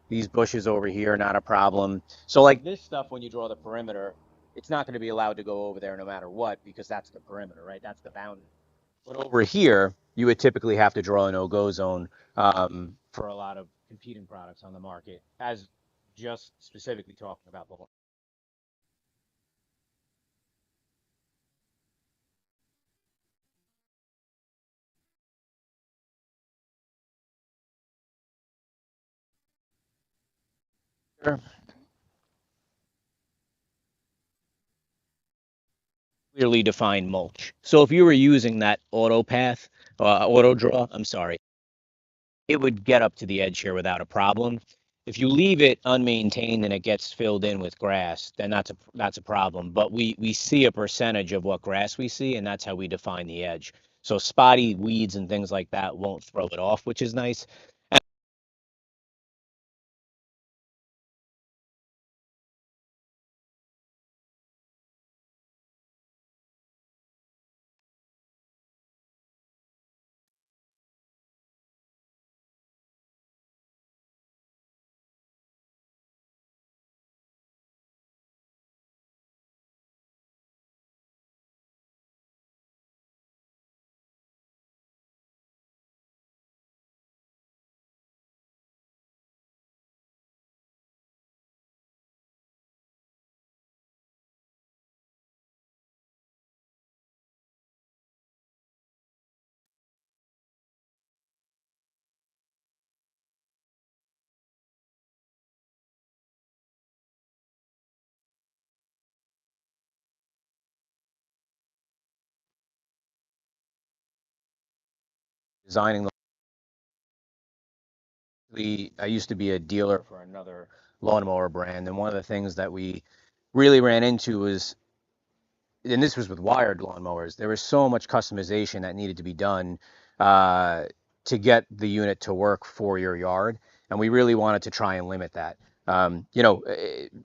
These bushes over here, not a problem. So this stuff, when you draw the perimeter, it's not going to be allowed to go over there no matter what, because that's the perimeter, right? That's the boundary. But over here, you would typically have to draw a no-go zone for a lot of competing products on the market, as just specifically talking about the clearly defined mulch. So if you were using that auto draw, I'm sorry, it would get up to the edge here without a problem. If you leave it unmaintained and it gets filled in with grass, then that's a problem. But we see a percentage of what grass we see, and that's how we define the edge. So spotty weeds and things like that won't throw it off, which is nice. Designing I used to be a dealer for another lawnmower brand, and one of the things that we really ran into was, and this was with wired lawnmowers, there was so much customization that needed to be done uh, to get the unit to work for your yard, and we really wanted to try and limit that.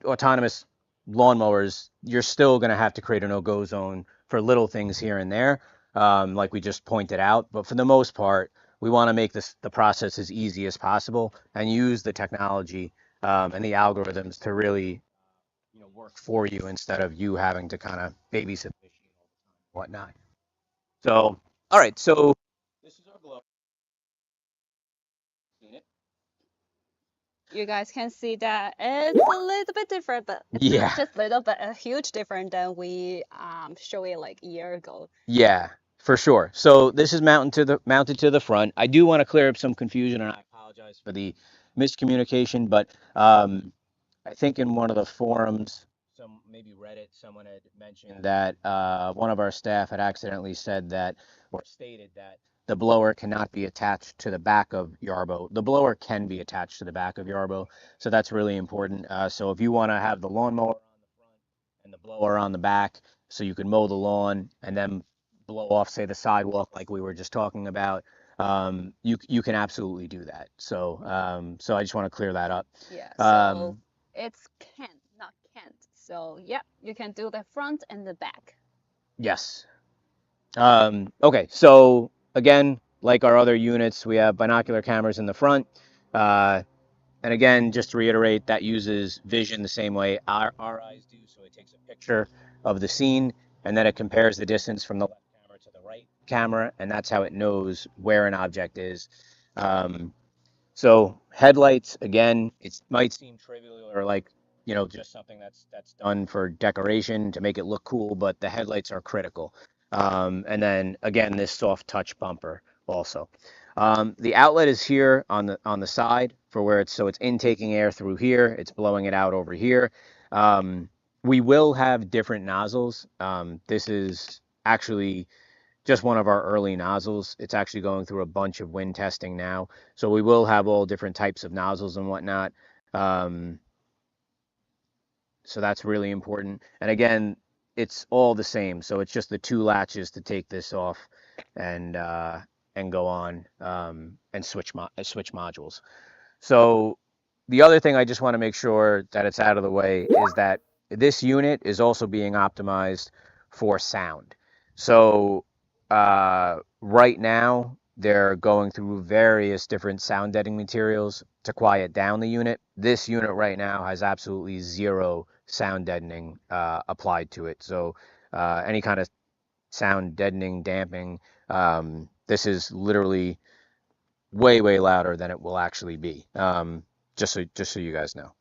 Autonomous lawnmowers, you're still going to have to create a no-go zone for little things here and there, like we just pointed out, but for the most part, we want to make the process as easy as possible and use the technology and the algorithms to really work for you instead of you having to kind of babysit the machine all the time and whatnot. So, all right, so this is our blow. Seen it? You guys can see that it's a little bit different, but it's not just little, but a huge different than we showed it like a year ago. Yeah, for sure. So this is mounted to the front. I do want to clear up some confusion, and I apologize for the miscommunication, but I think in one of the forums, maybe Reddit, someone had mentioned that one of our staff had accidentally said that, or stated that, the blower cannot be attached to the back of Yarbo. The blower can be attached to the back of Yarbo, so that's really important. So if you want to have the lawnmower on the front and the blower on the back, so you can mow the lawn and then blow off, say, the sidewalk like we were just talking about. You can absolutely do that. So so I just want to clear that up. Yeah, so Um, it's can, not can't. So yeah, you can do the front and the back. yes. Okay, so again, like our other units, we have binocular cameras in the front. And again, just to reiterate, that uses vision the same way our eyes do. So it takes a picture of the scene, and then it compares the distance from the left camera to the right camera, and that's how it knows where an object is. Um, so headlights, again, it might seem trivial or like, just something that's done for decoration to make it look cool, but the headlights are critical. And then again, this soft touch bumper also. The outlet is here on the side for where it's intaking air through here. It's blowing it out over here. We will have different nozzles. This is actually just one of our early nozzles. It's actually going through a bunch of wind testing now. So we will have all different types of nozzles and whatnot. Um, so that's really important. And again, it's all the same. So it's just the two latches to take this off and go on and switch modules. So the other thing I just want to make sure that it's out of the way is that this unit is also being optimized for sound. So right now they're going through various different sound deadening materials to quiet down the unit. This unit right now has absolutely zero sound deadening applied to it. So any kind of sound deadening, damping, this is literally way louder than it will actually be. Just so you guys know.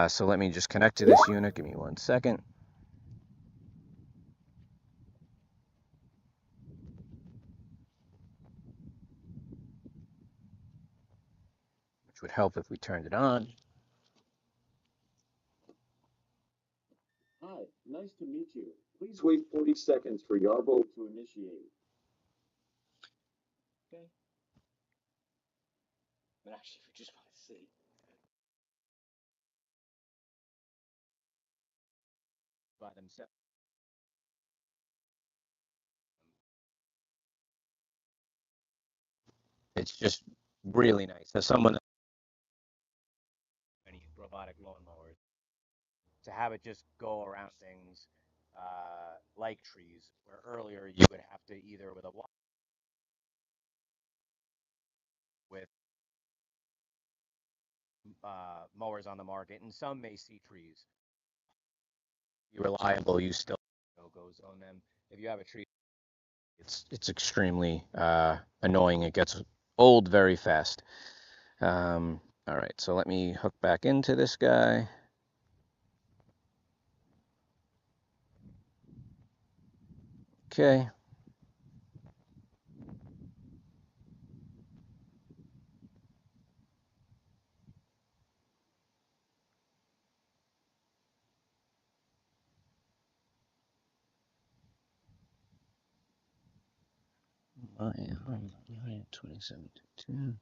So let me just connect to this unit. Give me 1 second. Which would help if we turned it on. Hi, nice to meet you. Please wait 40 seconds for Yarbo to initiate. Okay. But actually, if you just want to see. By themselves. It's just really nice. As someone that any robotic lawnmowers, to have it just go around things like trees, where earlier you would have to either with mowers on the market, and some may see trees. Be reliable, you still goes on them. If you have a tree, it's extremely annoying. It gets old very fast. All right, so let me hook back into this guy. Okay. I am 27.2.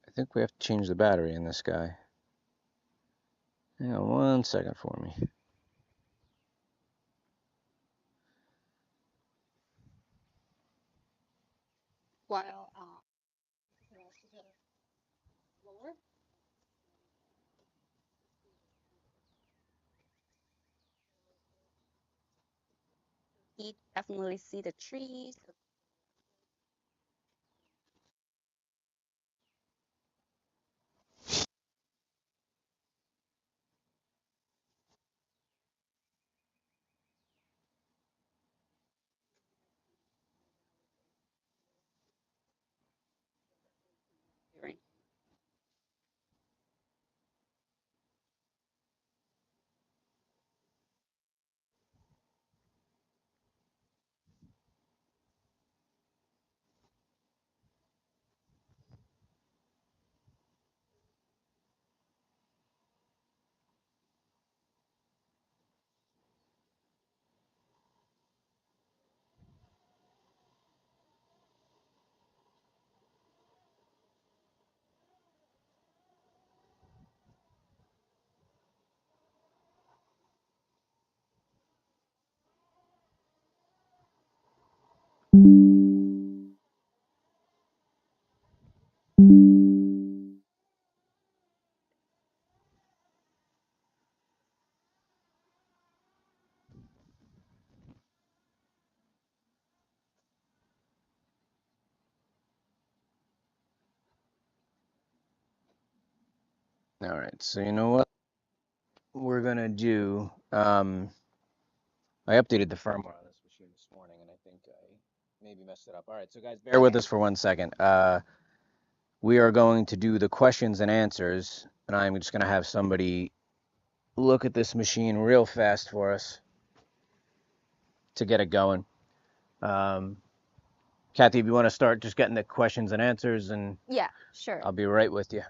I think we have to change the battery in this guy. Hang on 1 second for me. While lower, you definitely see the trees. All right, so you know what we're gonna do? I updated the firmware on this machine this morning, and I think I maybe messed it up. All right, so guys, bear with us for 1 second. We are going to do the questions and answers, and I'm just gonna have somebody look at this machine real fast for us to get it going. Kathy, if you want to start just getting the questions and answers, and Yeah, sure. I'll be right with you.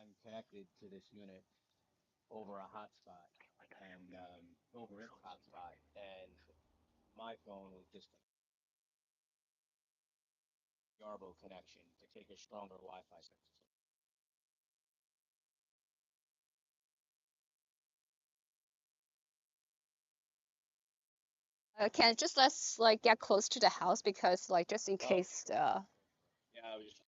I'm connected to this unit over a hotspot and over its hotspot, and my phone was just a Yarbo connection to take a stronger Wi-Fi signal. Can just let's like get close to the house because like just in case Yeah, I was just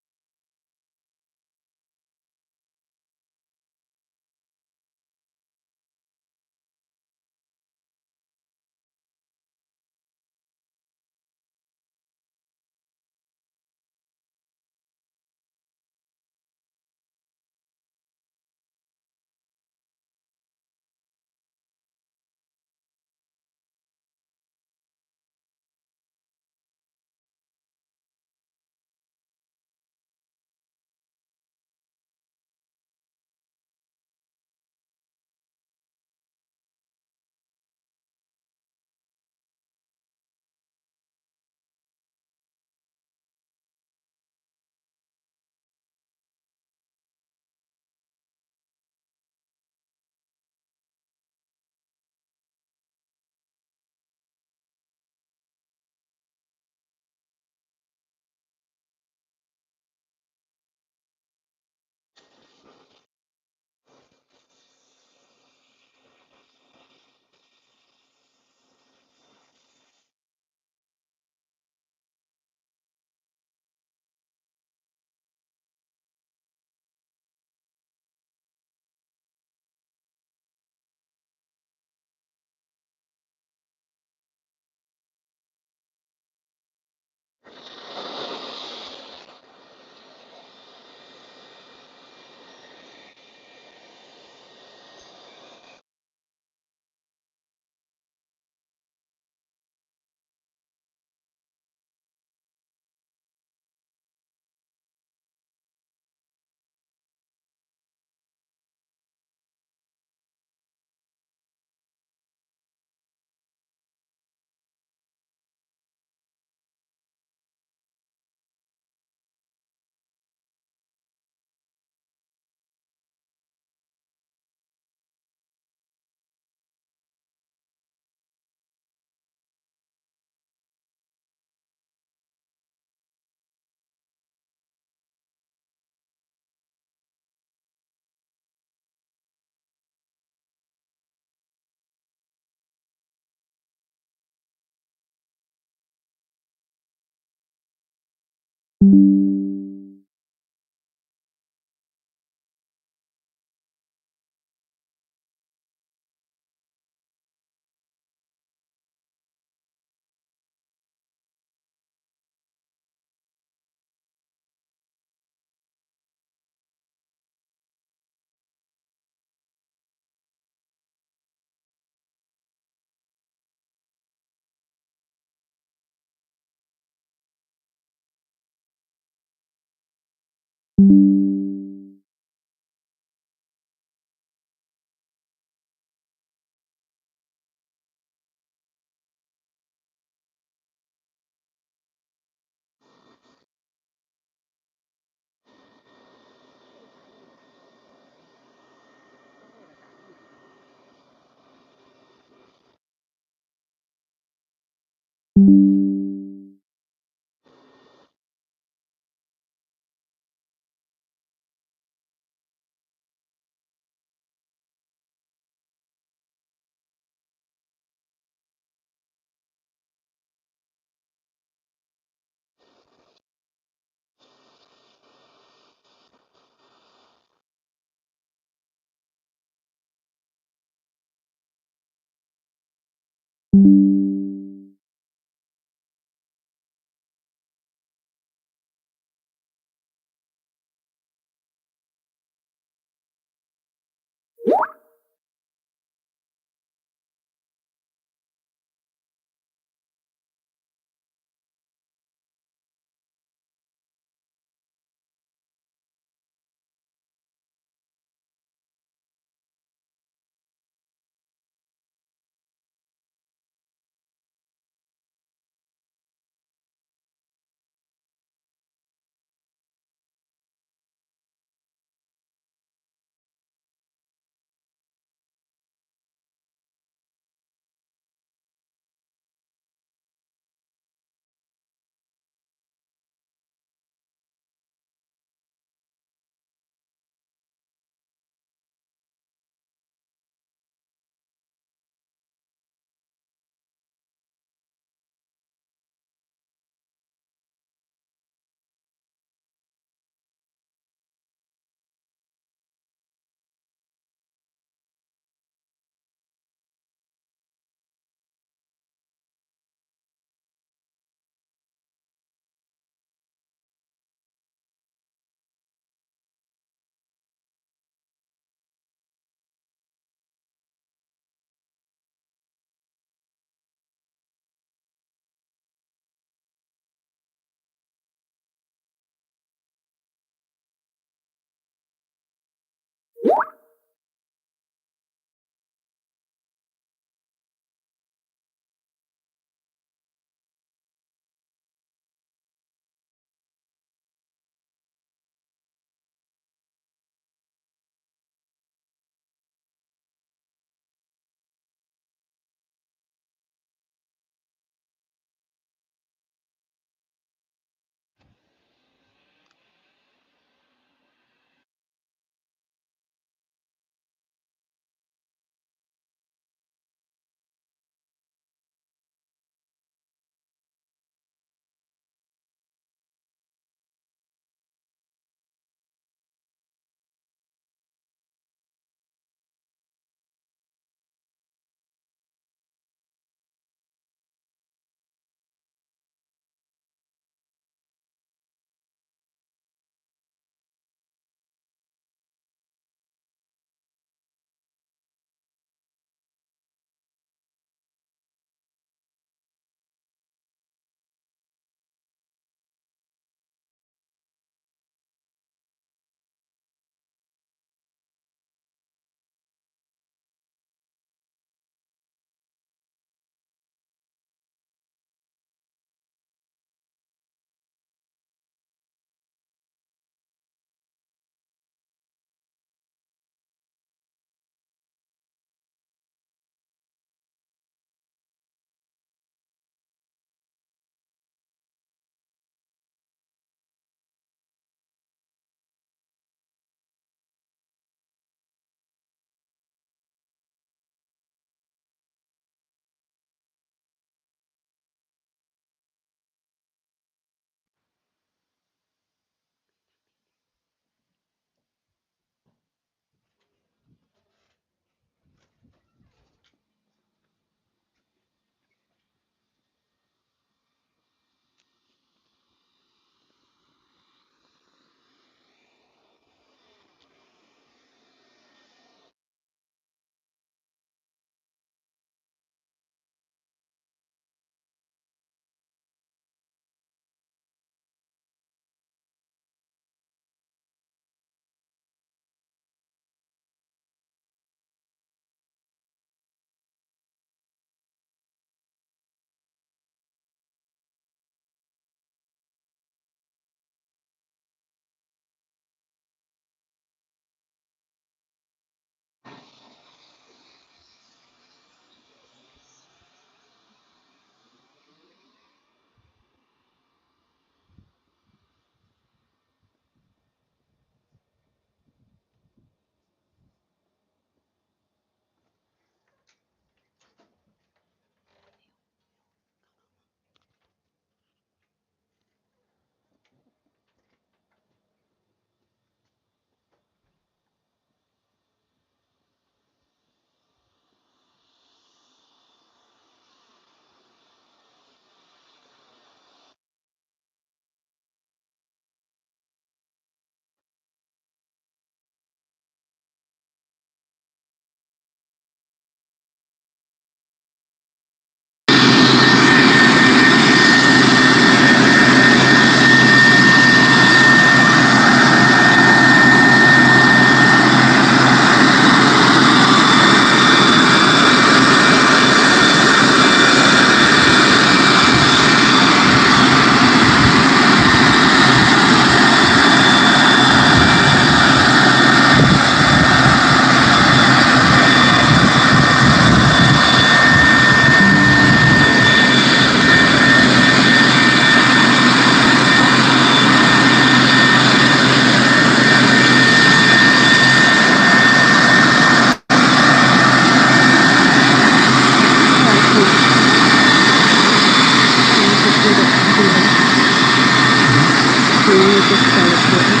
just start recording.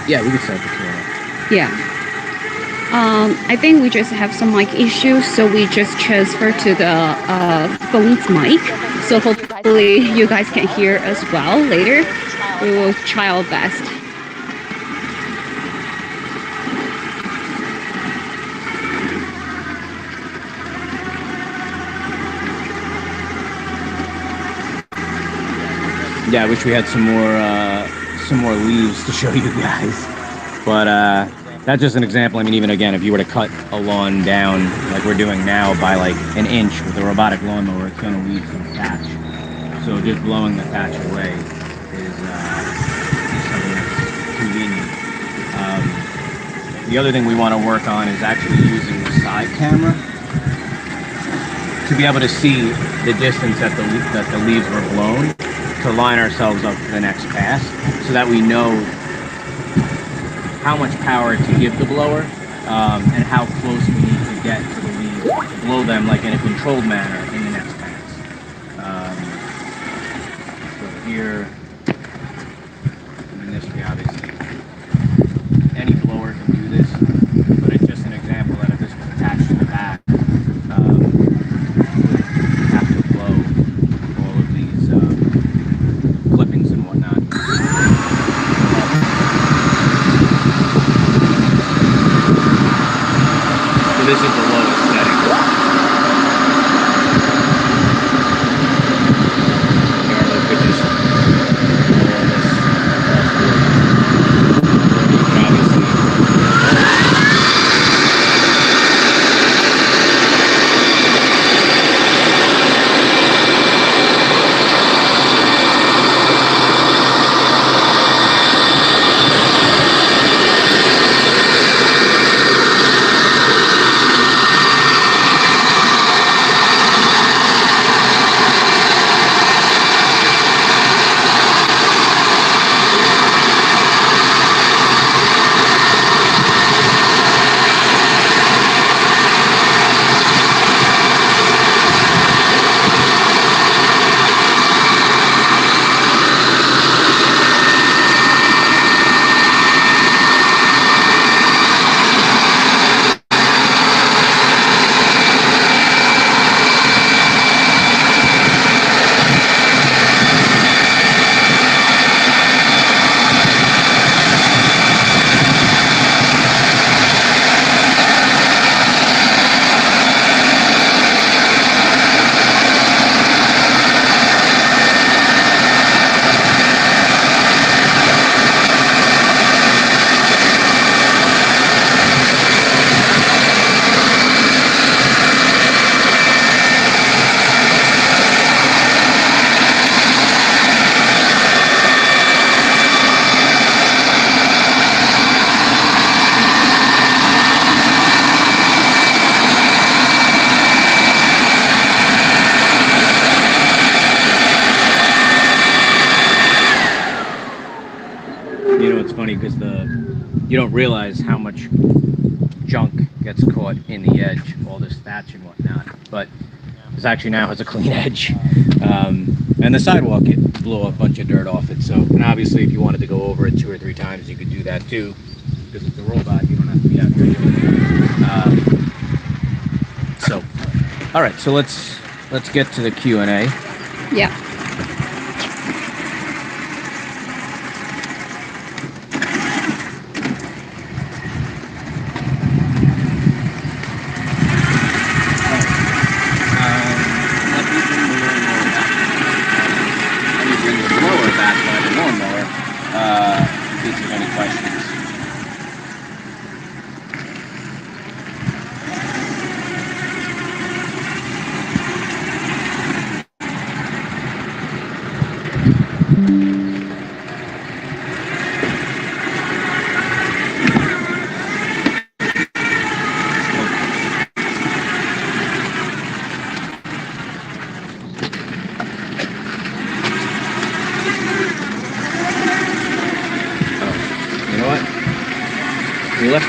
Yeah, we can start the Q&A. Yeah. I think we just have some mic issues, so we just transfer to the phone's mic. So hopefully you guys can hear as well later. We will try our best. Yeah, I wish we had some more leaves to show you guys. But that's just an example. I mean, even again, if you were to cut a lawn down like we're doing now by like an inch with a robotic lawnmower, it's going to leave some thatch. So just blowing the thatch away is something that's convenient. The other thing we want to work on is actually using the side camera to be able to see the distance that the leaves were blown, to line ourselves up for the next pass, so that we know how much power to give the blower and how close we need to get to the leaves to blow them like in a controlled manner in the next pass. So here, in this way, obviously, any blower can do this, but it's just an example that if this was attached to the back, have to blow all of these clippings and whatnot. So this is the lowest setting. Yarbo could just blow all this across the board. You can obviously it's funny because you don't realize how much junk gets caught in the edge, all this thatch and whatnot. But this actually now has a clean edge, and the sidewalk, it blew a bunch of dirt off it. So, and obviously, if you wanted to go over it 2 or 3 times, you could do that too, because it's a robot. You don't have to be out there doing it. So, all right. So let's get to the Q&A. Yeah.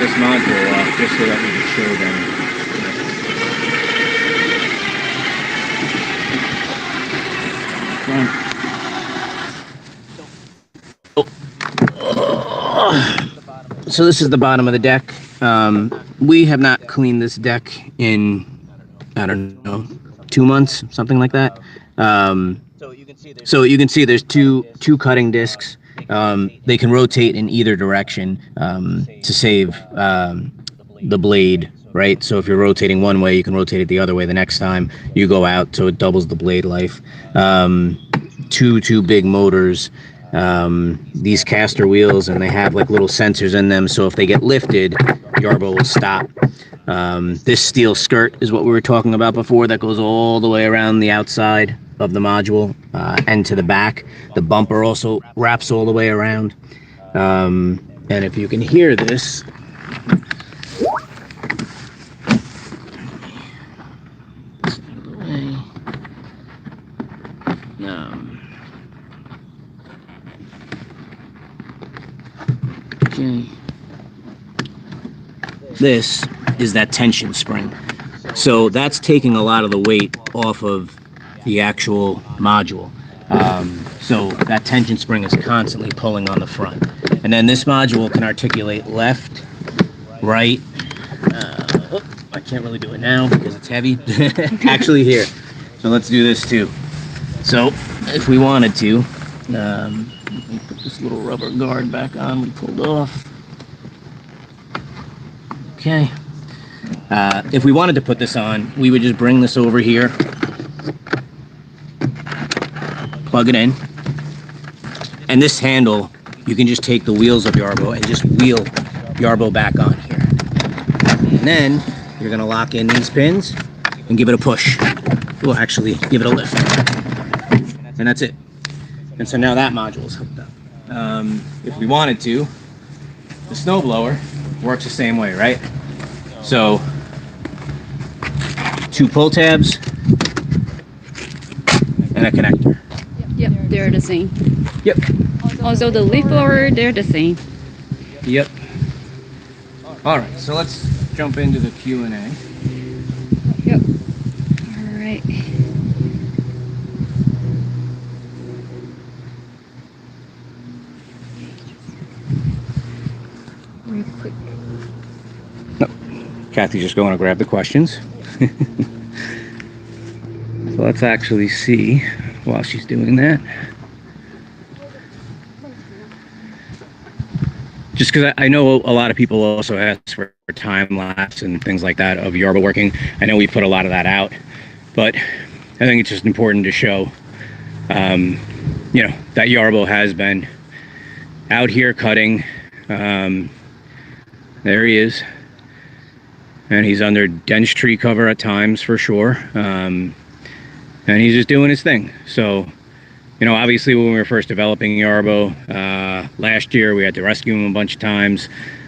this module off just so that we can show them. So this is the bottom of the deck. We have not cleaned this deck in, I don't know, 2 months, something like that. So you can see there's two cutting discs. They can rotate in either direction to save the blade, right? So if you're rotating one way, you can rotate it the other way the next time you go out, so it doubles the blade life. Two big motors, these caster wheels, and they have like little sensors in them, so if they get lifted, Yarbo will stop. This steel skirt is what we were talking about before, that goes all the way around the outside of the module and to the back. The bumper also wraps all the way around. And if you can hear this, okay. This is that tension spring. So that's taking a lot of the weight off of the actual module. So that tension spring is constantly pulling on the front. And then this module can articulate left, right. I can't really do it now because it's heavy. Actually here. So let's do this too. So if we wanted to, let me put this little rubber guard back on we pulled off. Okay. If we wanted to put this on, we would just bring this over here, plug it in, and this handle, you can just take the wheels of Yarbo and just wheel Yarbo back on here. And then you're going to lock in these pins and give it a push. Well, actually, give it a lift. And that's it. And so now that module is hooked up. If we wanted to, the snowblower works the same way, right? So, 2 pull tabs and a connector. Yep, they're the same. Yep. Also the leaf blower, they're the same. Yep. All right, so let's jump into the Q&A. Yep. All right. Real quick. No, Kathy's just going to grab the questions. So let's actually see while she's doing that. Just because I know a lot of people also ask for time lapse and things like that of Yarbo working. I know we put a lot of that out, but I think it's just important to show, you know, that Yarbo has been out here cutting. There he is, and he's under dense tree cover at times for sure, and he's just doing his thing. So, you know, obviously when we were first developing Yarbo last year, we had to rescue him a bunch of times.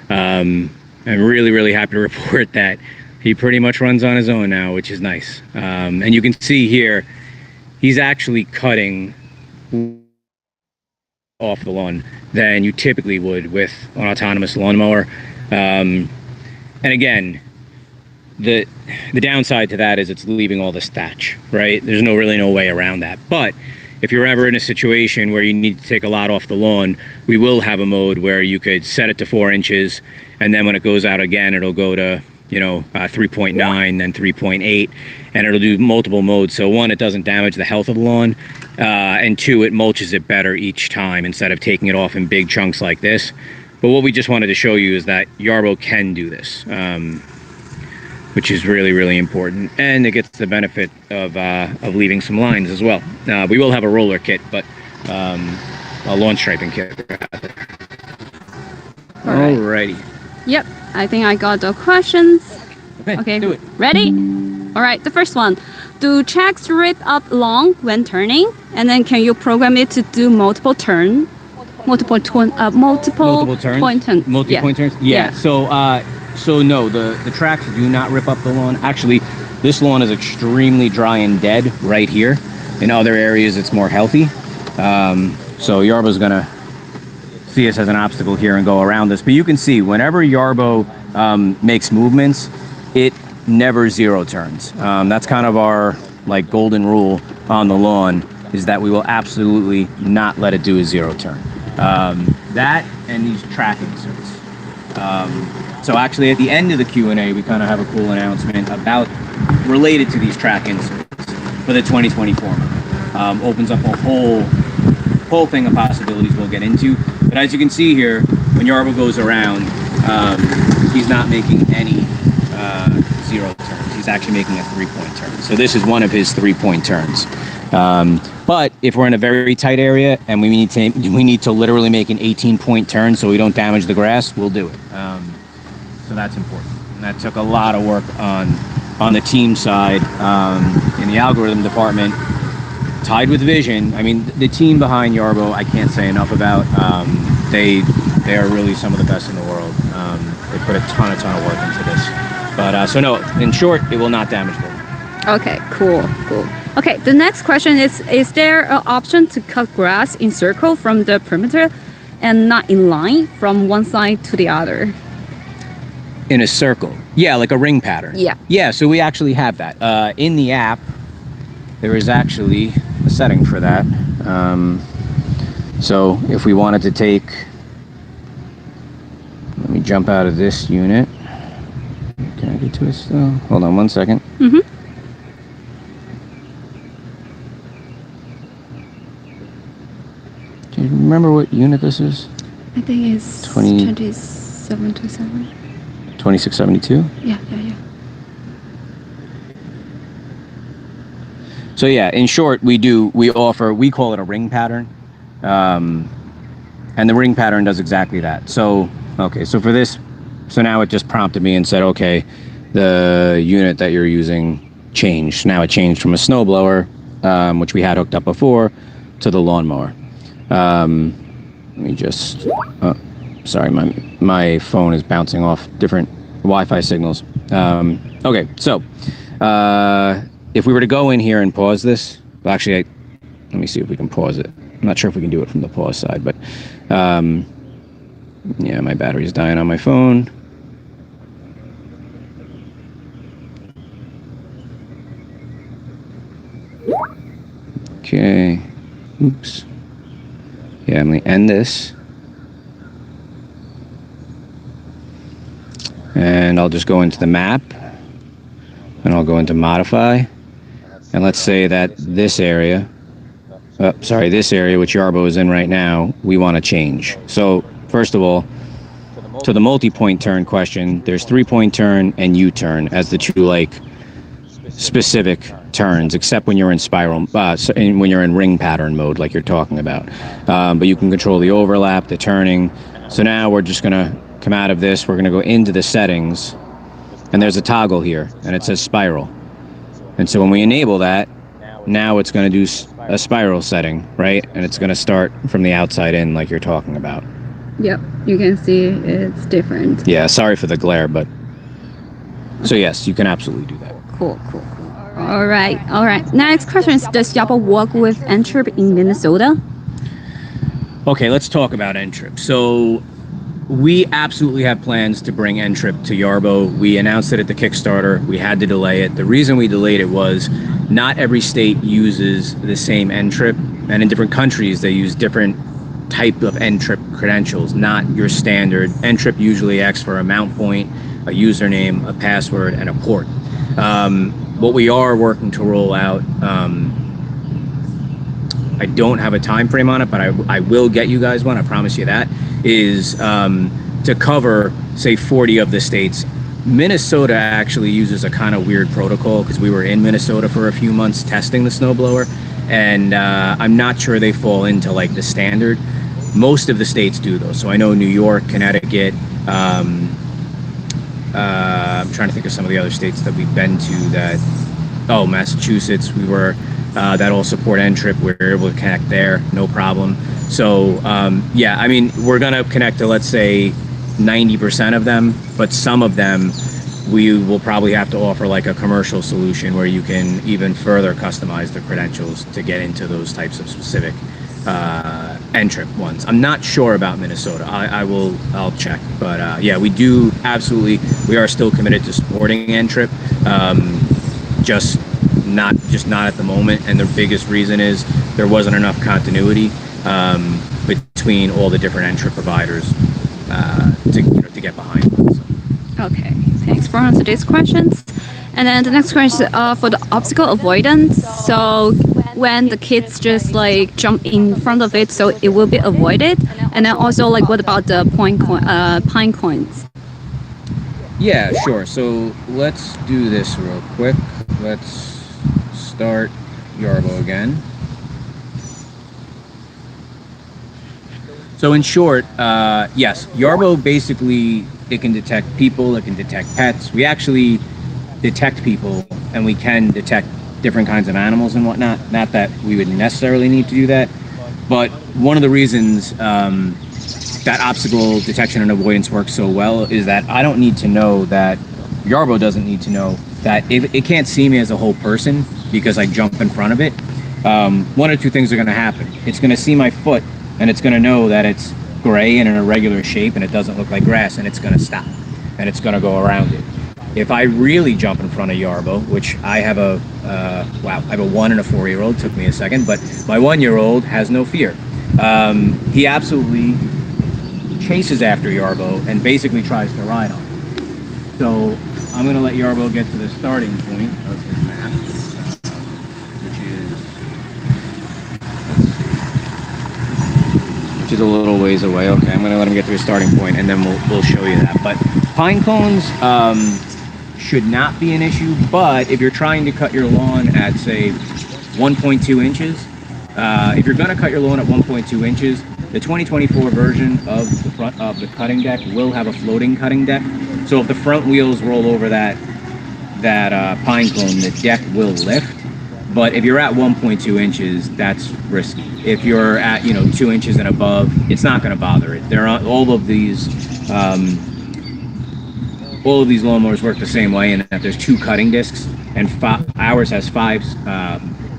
I'm really happy to report that he pretty much runs on his own now, which is nice. And you can see here, he's actually cutting off the lawn than you typically would with an autonomous lawnmower. And again, the downside to that is it's leaving all this thatch, right? There's really no way around that. But if you're ever in a situation where you need to take a lot off the lawn, we will have a mode where you could set it to 4 inches, and then when it goes out again, it'll go to, you know, 3.9, then 3.8, and it'll do multiple modes. So 1, it doesn't damage the health of the lawn, and 2, it mulches it better each time instead of taking it off in big chunks like this. But what we just wanted to show you is that Yarbo can do this, which is really important, and it gets the benefit of leaving some lines as well. We will have a roller kit, but a lawn striping kit. Alrighty. Yep, I think I got the questions. Okay, do it. Ready? All right, the first one. Do tracks rip up long when turning? And then can you program it to do multiple turns? Multiple turns? Multiple point turns? Yeah. So no, the tracks do not rip up the lawn. Actually, this lawn is extremely dry and dead right here. In other areas, it's more healthy. So Yarbo's gonna see us as an obstacle here and go around this. But you can see whenever Yarbo makes movements, it never zero turns. That's kind of our like golden rule on the lawn, is that we will absolutely not let it do a zero turn. That and these tracking suits. So actually at the end of the Q&A, we kind of have a cool announcement about related to these track inserts for the 2024. Opens up a whole thing of possibilities we'll get into. But as you can see here, when Yarbo goes around, he's not making any zero turns. He's actually making a 3-point turn. So this is one of his 3-point turns. But if we're in a very tight area and we need to literally make an 18-point turn so we don't damage the grass, we'll do it. So that's important. And that took a lot of work on the team side, in the algorithm department, tied with vision. I mean, the team behind Yarbo, I can't say enough about. They are really some of the best in the world. They put a ton of work into this. But so no, in short, it will not damage them. Okay, cool. Okay, the next question is there an option to cut grass in circle from the perimeter and not in line from one side to the other? In a circle? Yeah, like a ring pattern. Yeah. Yeah, so we actually have that. In the app, there is actually a setting for that. So if we wanted to take, let me jump out of this unit. Can I get to it still? Hold on 1 second. Mm-hmm. Do you remember what unit this is? I think it's 2727. 2672? Yeah. So yeah, in short, we call it a ring pattern. And the ring pattern does exactly that. So, okay, so for this, so now it just prompted me and said, okay, the unit that you're using changed. Now it changed from a snowblower, which we had hooked up before, to the lawnmower. Let me just, sorry, my phone is bouncing off different Wi-Fi signals. Okay, so if we were to go in here and pause this, well, actually, let me see if we can pause it. I'm not sure if we can do it from the pause side, but yeah, my battery's dying on my phone. Okay, oops. Yeah, I'm gonna end this. And I'll just go into the map, and I'll go into modify, and let's say that this area, this area which Yarbo is in right now, we want to change. So first of all, to the multi-point turn question, there's 3-point turn and U-turn as the two like specific turns, except when you're in spiral, when you're in ring pattern mode, like you're talking about. But you can control the overlap, the turning. So now we're just gonna come out of this. We're gonna go into the settings, and there's a toggle here, and it says spiral. And so when we enable that, now it's gonna do a spiral setting, right? And it's gonna start from the outside in, like you're talking about. Yep, you can see it's different. Yeah, sorry for the glare, but so yes, you can absolutely do that. Cool. All right. Next question is, does Yarbo work with N-Trip in Minnesota? Okay, let's talk about N-Trip. So we absolutely have plans to bring N-Trip to Yarbo. We announced it at the Kickstarter. We had to delay it. The reason we delayed it was not every state uses the same N-Trip, and in different countries they use different type of N-Trip credentials, not your standard. N-Trip usually asks for a mount point, a username, a password, and a port. What we are working to roll out, I don't have a time frame on it, but I will get you guys one, I promise you that, is to cover, say, 40 of the states. Minnesota actually uses a kind of weird protocol, because we were in Minnesota for a few months testing the snowblower, and I'm not sure they fall into like the standard. Most of the states do though. So I know New York, Connecticut, I'm trying to think of some of the other states that we've been to that, Massachusetts, we were, that all support N-Trip. We were able to connect there, no problem. So, yeah, I mean, we're gonna connect to, let's say, 90% of them, but some of them, we will probably have to offer like a commercial solution where you can even further customize the credentials to get into those types of specific N-trip ones. I'm not sure about Minnesota. I'll check. But yeah, we do absolutely. We are still committed to supporting N-trip. Just not at the moment. And the biggest reason is there wasn't enough continuity between all the different N-trip providers to get behind. So. Okay, thanks for answering these questions. And then the next question is for the obstacle avoidance. So when the kids just like jump in front of it, so it will be avoided. And then also like what about the pine cones? Yeah, sure. So let's do this real quick. Let's start Yarbo again. So in short, yes, Yarbo basically, it can detect people, it can detect pets. We actually detect people, and we can detect different kinds of animals and whatnot. Not that we would necessarily need to do that, but one of the reasons that obstacle detection and avoidance works so well is that I don't need to know that, Yarbo doesn't need to know that it can't see me as a whole person because I jump in front of it. One or two things are going to happen. It's going to see my foot, and it's going to know that it's gray and in a regular shape and it doesn't look like grass, and it's going to stop and it's going to go around it. If I really jump in front of Yarbo, which I have I have a 1 and a 4-year-old, took me a second, but my 1-year-old has no fear. He absolutely chases after Yarbo and basically tries to ride on it. So I'm going to let Yarbo get to the starting point of his map, which is a little ways away. Okay, I'm going to let him get to his starting point, and then we'll show you that. But pine cones should not be an issue, but if you're trying to cut your lawn at, say, 1.2 inches, if you're going to cut your lawn at 1.2 inches, the 2024 version of the front of the cutting deck will have a floating cutting deck. So if the front wheels roll over that pine cone, the deck will lift. But if you're at 1.2 inches, that's risky. If you're at 2 inches and above, it's not going to bother it. There are all of these lawnmowers work the same way, in that there's 2 cutting discs, and ours has 5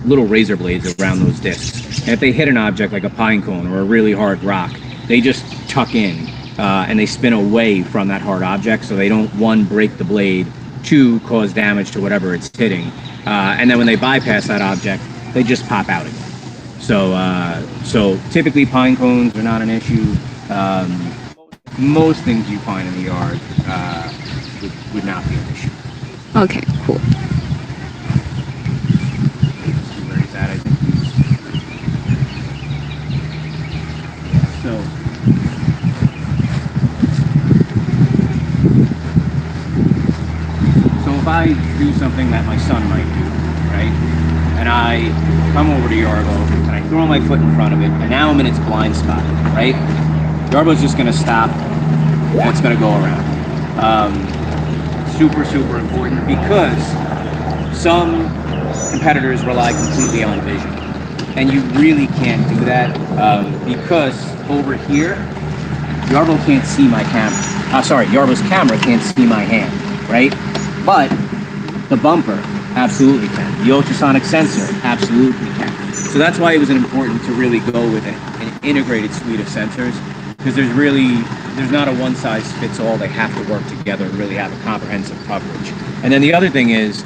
little razor blades around those discs. And if they hit an object like a pine cone or a really hard rock, they just tuck in and they spin away from that hard object, so they don't, 1, break the blade, 2, cause damage to whatever it's hitting. And then when they bypass that object, they just pop out again. So typically pine cones are not an issue. Most things you find in the yard would not be an issue. Okay, cool. Where he's at, I think. So if I do something that my son might do, right? And I come over to Yarbo and I throw my foot in front of it, and now I'm in its blind spot, right? Yarbo's just going to stop and it's going to go around. Super, super important, because some competitors rely completely on vision, and you really can't do that because over here, Yarbo can't see my camera. Yarbo's camera can't see my hand, right? But the bumper absolutely can. The ultrasonic sensor absolutely can. So that's why it was important to really go with an integrated suite of sensors, because there's not a one-size-fits-all. They have to work together and really have a comprehensive coverage. And then the other thing is,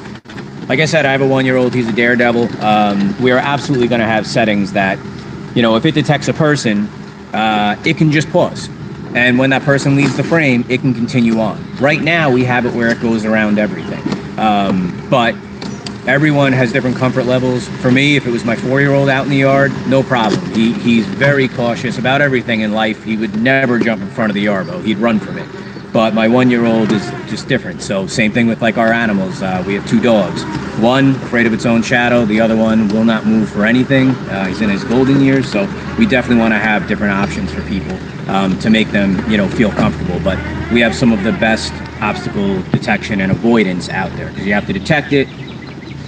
like I said, I have a 1-year-old. He's a daredevil. We are absolutely going to have settings that, if it detects a person, it can just pause. And when that person leaves the frame, it can continue on. Right now, we have it where it goes around everything. But everyone has different comfort levels. For me, if it was my 4-year-old out in the yard, no problem. He's very cautious about everything in life. He would never jump in front of the Yarbo. He'd run from it. But my 1-year-old is just different. So same thing with like our animals. We have 2 dogs. One afraid of its own shadow. The other one will not move for anything. He's in his golden years. So we definitely want to have different options for people to make them, feel comfortable. But we have some of the best obstacle detection and avoidance out there, because you have to detect it.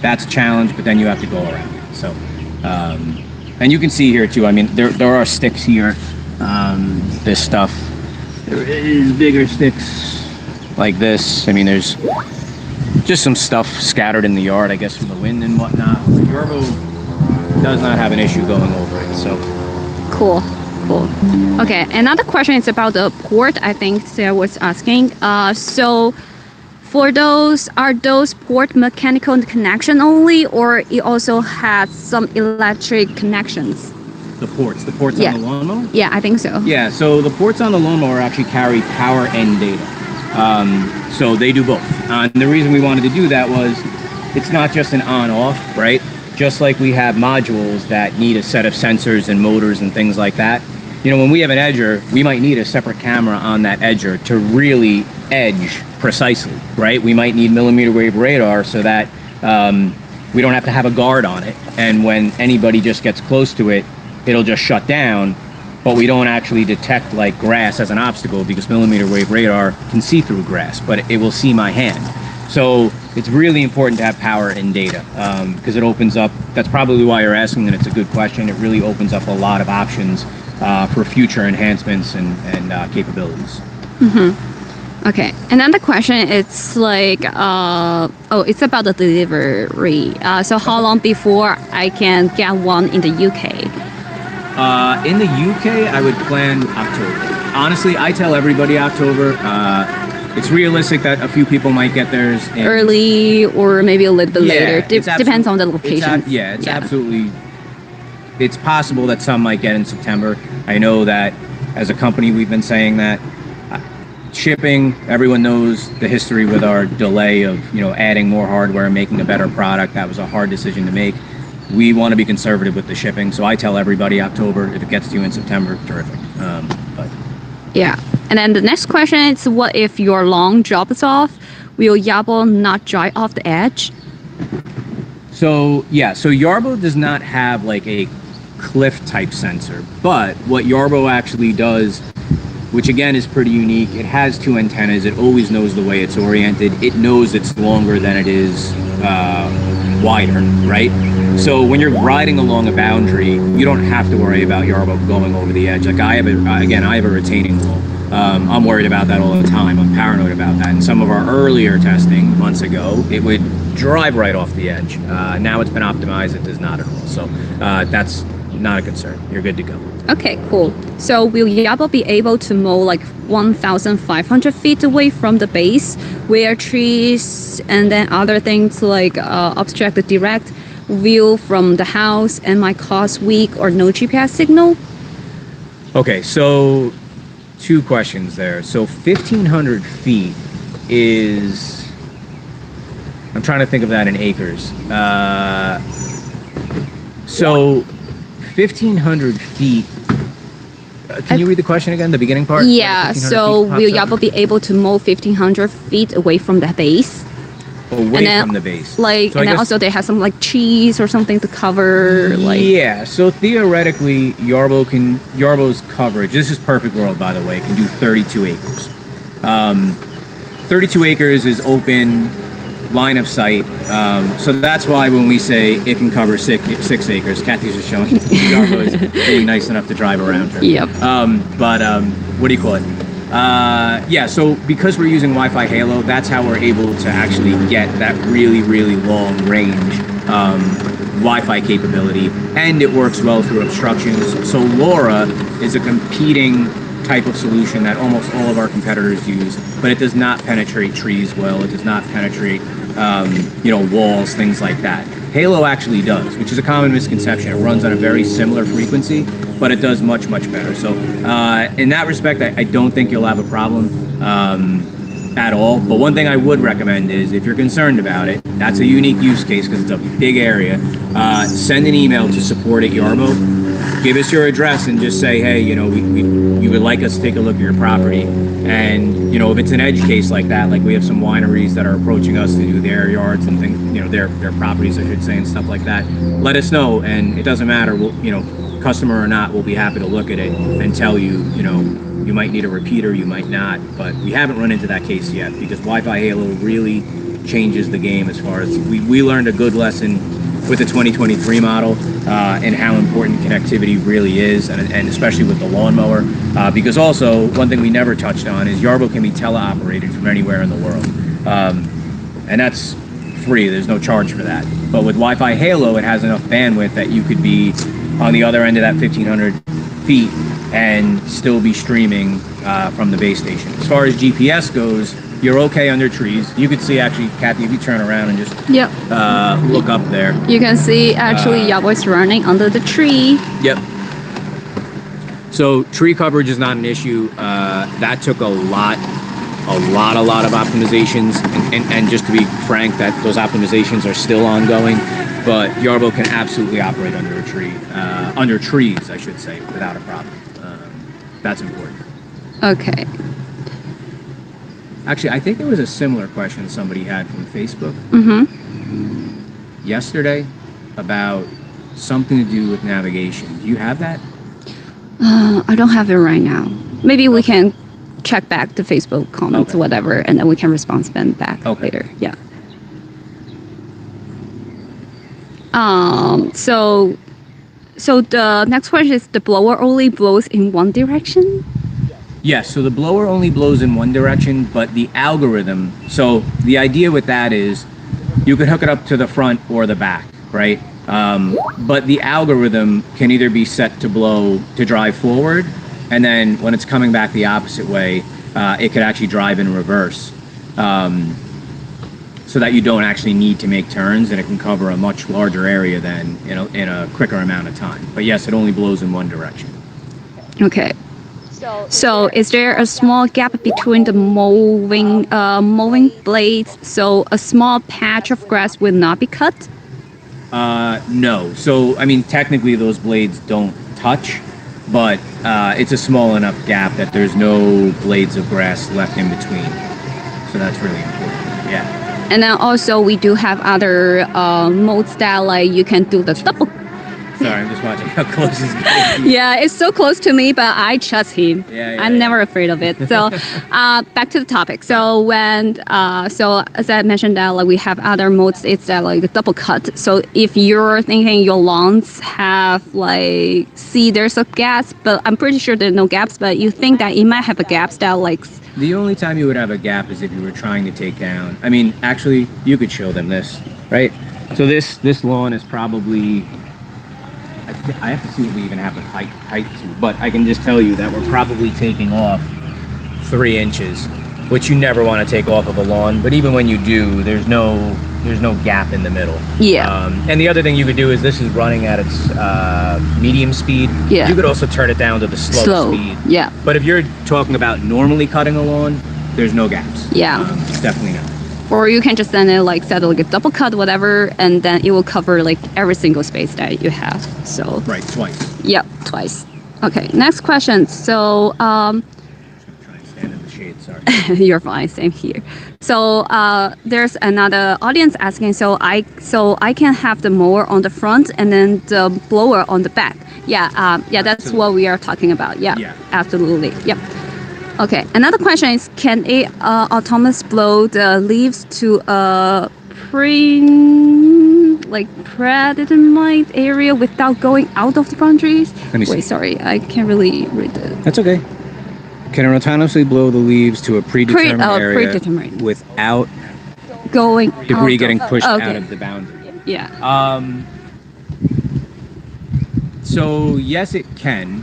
That's a challenge, but then you have to go around it. So, and you can see here too, I mean, there are sticks here, this stuff. There is bigger sticks like this. I mean, there's just some stuff scattered in the yard, I guess, from the wind and whatnot. The Yarbo does not have an issue going over it. So Cool. Cool. Okay, another question is about the port. I think Sarah was asking. So for those, are those port mechanical connection only, or it also has some electric connections? The ports Yeah. on the lawnmower? Yeah, I think so. Yeah, so the ports on the lawnmower actually carry power and data. So they do both. And the reason we wanted to do that was it's not just an on-off, right? Just like we have modules that need a set of sensors and motors and things like that. You know, when we have an edger, we might need a separate camera on that edger to really edge precisely, right? We might need millimeter wave radar so that we don't have to have a guard on it. And when anybody just gets close to it, it'll just shut down. But we don't actually detect like grass as an obstacle because millimeter wave radar can see through grass, but it will see my hand. So it's really important to have power and data because it opens up, that's probably why you're asking, and it's a good question. It really opens up a lot of options for future enhancements and capabilities. Mm-hmm. Okay, another question, it's like, it's about the delivery. So how long before I can get one in the UK? In the UK, I would plan October. Honestly, I tell everybody October. It's realistic that a few people might get theirs early or maybe a little bit later. Depends on the location. It's absolutely. It's possible that some might get in September. I know that as a company, we've been saying that shipping. Everyone knows the history with our delay of adding more hardware and making a better product. That was a hard decision to make. We want to be conservative with the shipping, so I tell everybody October. If it gets to you in September, terrific. Yeah, and then the next question is, what if your long drops off? Will Yarbo not dry off the edge? So Yarbo does not have like a cliff type sensor, but what Yarbo actually does, which again is pretty unique, it has two antennas. It always knows the way it's oriented. It knows it's longer than it is wider, right? So when you're riding along a boundary, you don't have to worry about Yarbo going over the edge. Like I have a retaining wall. I'm worried about that all the time. I'm paranoid about that. In some of our earlier testing months ago, it would drive right off the edge. Now it's been optimized, it does not at all. So that's not a concern. You're good to go. Okay, cool. So will Yarbo be able to mow like 1,500 feet away from the base, where trees and then other things like obstruct the direct view from the house and might cause weak or no GPS signal? Okay, so two questions there. So 1,500 feet is, I'm trying to think of that in acres. So 1,500 feet. Can you read the question again, the beginning part? Yeah, so will Yarbo be able to mow 1,500 feet away from the base? Away from the base. Like, so and then also they have some like trees or something to cover. Yeah, so theoretically, Yarbo's coverage, this is perfect world, by the way, can do 32 acres. 32 acres is open, line of sight. So that's why when we say it can cover 6 acres, Kathy's just showing Yarbo is being nice enough to drive around her. Yep. What do you call it? Yeah, so because we're using Wi-Fi Halo, that's how we're able to actually get that really, really long range Wi-Fi capability, and it works well through obstructions. So LoRa is a competing type of solution that almost all of our competitors use, but it does not penetrate trees well. It does not penetrate, walls, things like that. Halo actually does, which is a common misconception. It runs on a very similar frequency, but it does much, much better. So in that respect, I don't think you'll have a problem at all. But one thing I would recommend is if you're concerned about it, that's a unique use case because it's a big area, send an email to support@Yarbo. Give us your address and just say, hey, we would like us to take a look at your property. And, if it's an edge case like that, like we have some wineries that are approaching us to do their yards and things, their properties, I should say, and stuff like that, let us know. And it doesn't matter, customer or not, we'll be happy to look at it and tell you, you might need a repeater, you might not. But we haven't run into that case yet because Wi-Fi Halo really changes the game as far as we learned a good lesson with the 2023 model and how important connectivity really is, and especially with the lawnmower. Because also, one thing we never touched on is Yarbo can be teleoperated from anywhere in the world. And that's free, there's no charge for that. But with Wi-Fi Halo, it has enough bandwidth that you could be on the other end of that 1,500 feet and still be streaming from the base station. As far as GPS goes, you're okay under trees. You could see, actually, Kathy, if you turn around and just look up there. You can see, actually, Yarbo is running under the tree. Yep. So tree coverage is not an issue. That took a lot of optimizations, and just to be frank, that those optimizations are still ongoing. But Yarbo can absolutely operate under a tree, under trees, I should say, without a problem. That's important. Okay. Actually, I think there was a similar question somebody had from Facebook yesterday about something to do with navigation. Do you have that? I don't have it right now. Maybe we can check back the Facebook comments, whatever, and then we can respond them back later. Yeah. So the next question is, the blower only blows in one direction? Yes, so the blower only blows in one direction, but the algorithm, so the idea with that is you could hook it up to the front or the back, right? But the algorithm can either be set to blow to drive forward, and then when it's coming back the opposite way, it could actually drive in reverse, so that you don't actually need to make turns, and it can cover a much larger area than in a quicker amount of time. But yes, it only blows in one direction. Okay. So is there a small gap between the mowing blades, so a small patch of grass will not be cut? No. So, I mean, technically those blades don't touch, but it's a small enough gap that there's no blades of grass left in between. So that's really important. Yeah. And then also we do have other modes that, like, you can do the double. Sorry, I'm just watching how close he's getting. Yeah, it's so close to me, but I trust him. I'm never afraid of it. So back to the topic. So so as I mentioned that, like, we have other modes, it's that, like, the double cut. So if you're thinking your lawns have, like, see there's a gaps, but I'm pretty sure there's no gaps, but you think that it might have a gaps that, like, the only time you would have a gap is if you were trying to take down, I mean, actually, you could show them this, right? So this lawn is probably, I have to see what we even have the height to, but I can just tell you that we're probably taking off 3 inches, which you never want to take off of a lawn. But even when you do, there's no gap in the middle. Yeah. And the other thing you could do is, this is running at its medium speed. Yeah. You could also turn it down to the slow speed. Yeah. But if you're talking about normally cutting a lawn, there's no gaps. Yeah. Definitely not. Or you can just then set like a double cut, whatever, and then it will cover, like, every single space that you have. So right, twice. Yep, twice. Okay, next question. So I'm trying to stand in the shade. Sorry. you're fine. Same here. So there's another audience asking. So I can have the mower on the front and then the blower on the back. Yeah. That's what we are talking about. Yeah. Absolutely. Yep. Okay, another question is, can a autonomous blow the leaves to a predetermined area without going out of the boundaries? Let me see. Wait, sorry, I can't really read it. That's okay. Can it autonomously blow the leaves to a predetermined area without going debris getting pushed out of the boundary? Yeah. So yes, it can.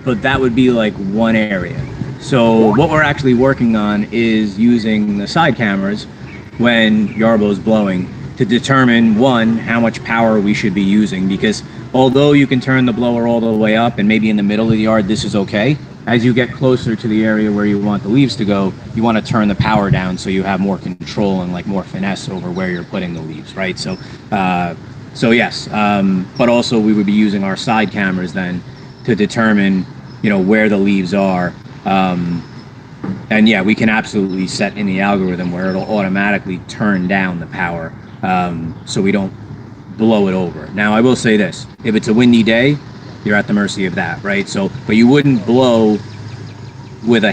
But that would be like one area. So what we're actually working on is using the side cameras when Yarbo's blowing to determine, one, how much power we should be using, because although you can turn the blower all the way up and maybe in the middle of the yard this is okay, as you get closer to the area where you want the leaves to go, you want to turn the power down so you have more control and, like, more finesse over where you're putting the leaves, right? So yes, but also we would be using our side cameras then to determine, where the leaves are. And yeah, we can absolutely set in the algorithm where it'll automatically turn down the power, so we don't blow it over. Now, I will say this, if it's a windy day, you're at the mercy of that, right? So, but you wouldn't blow with a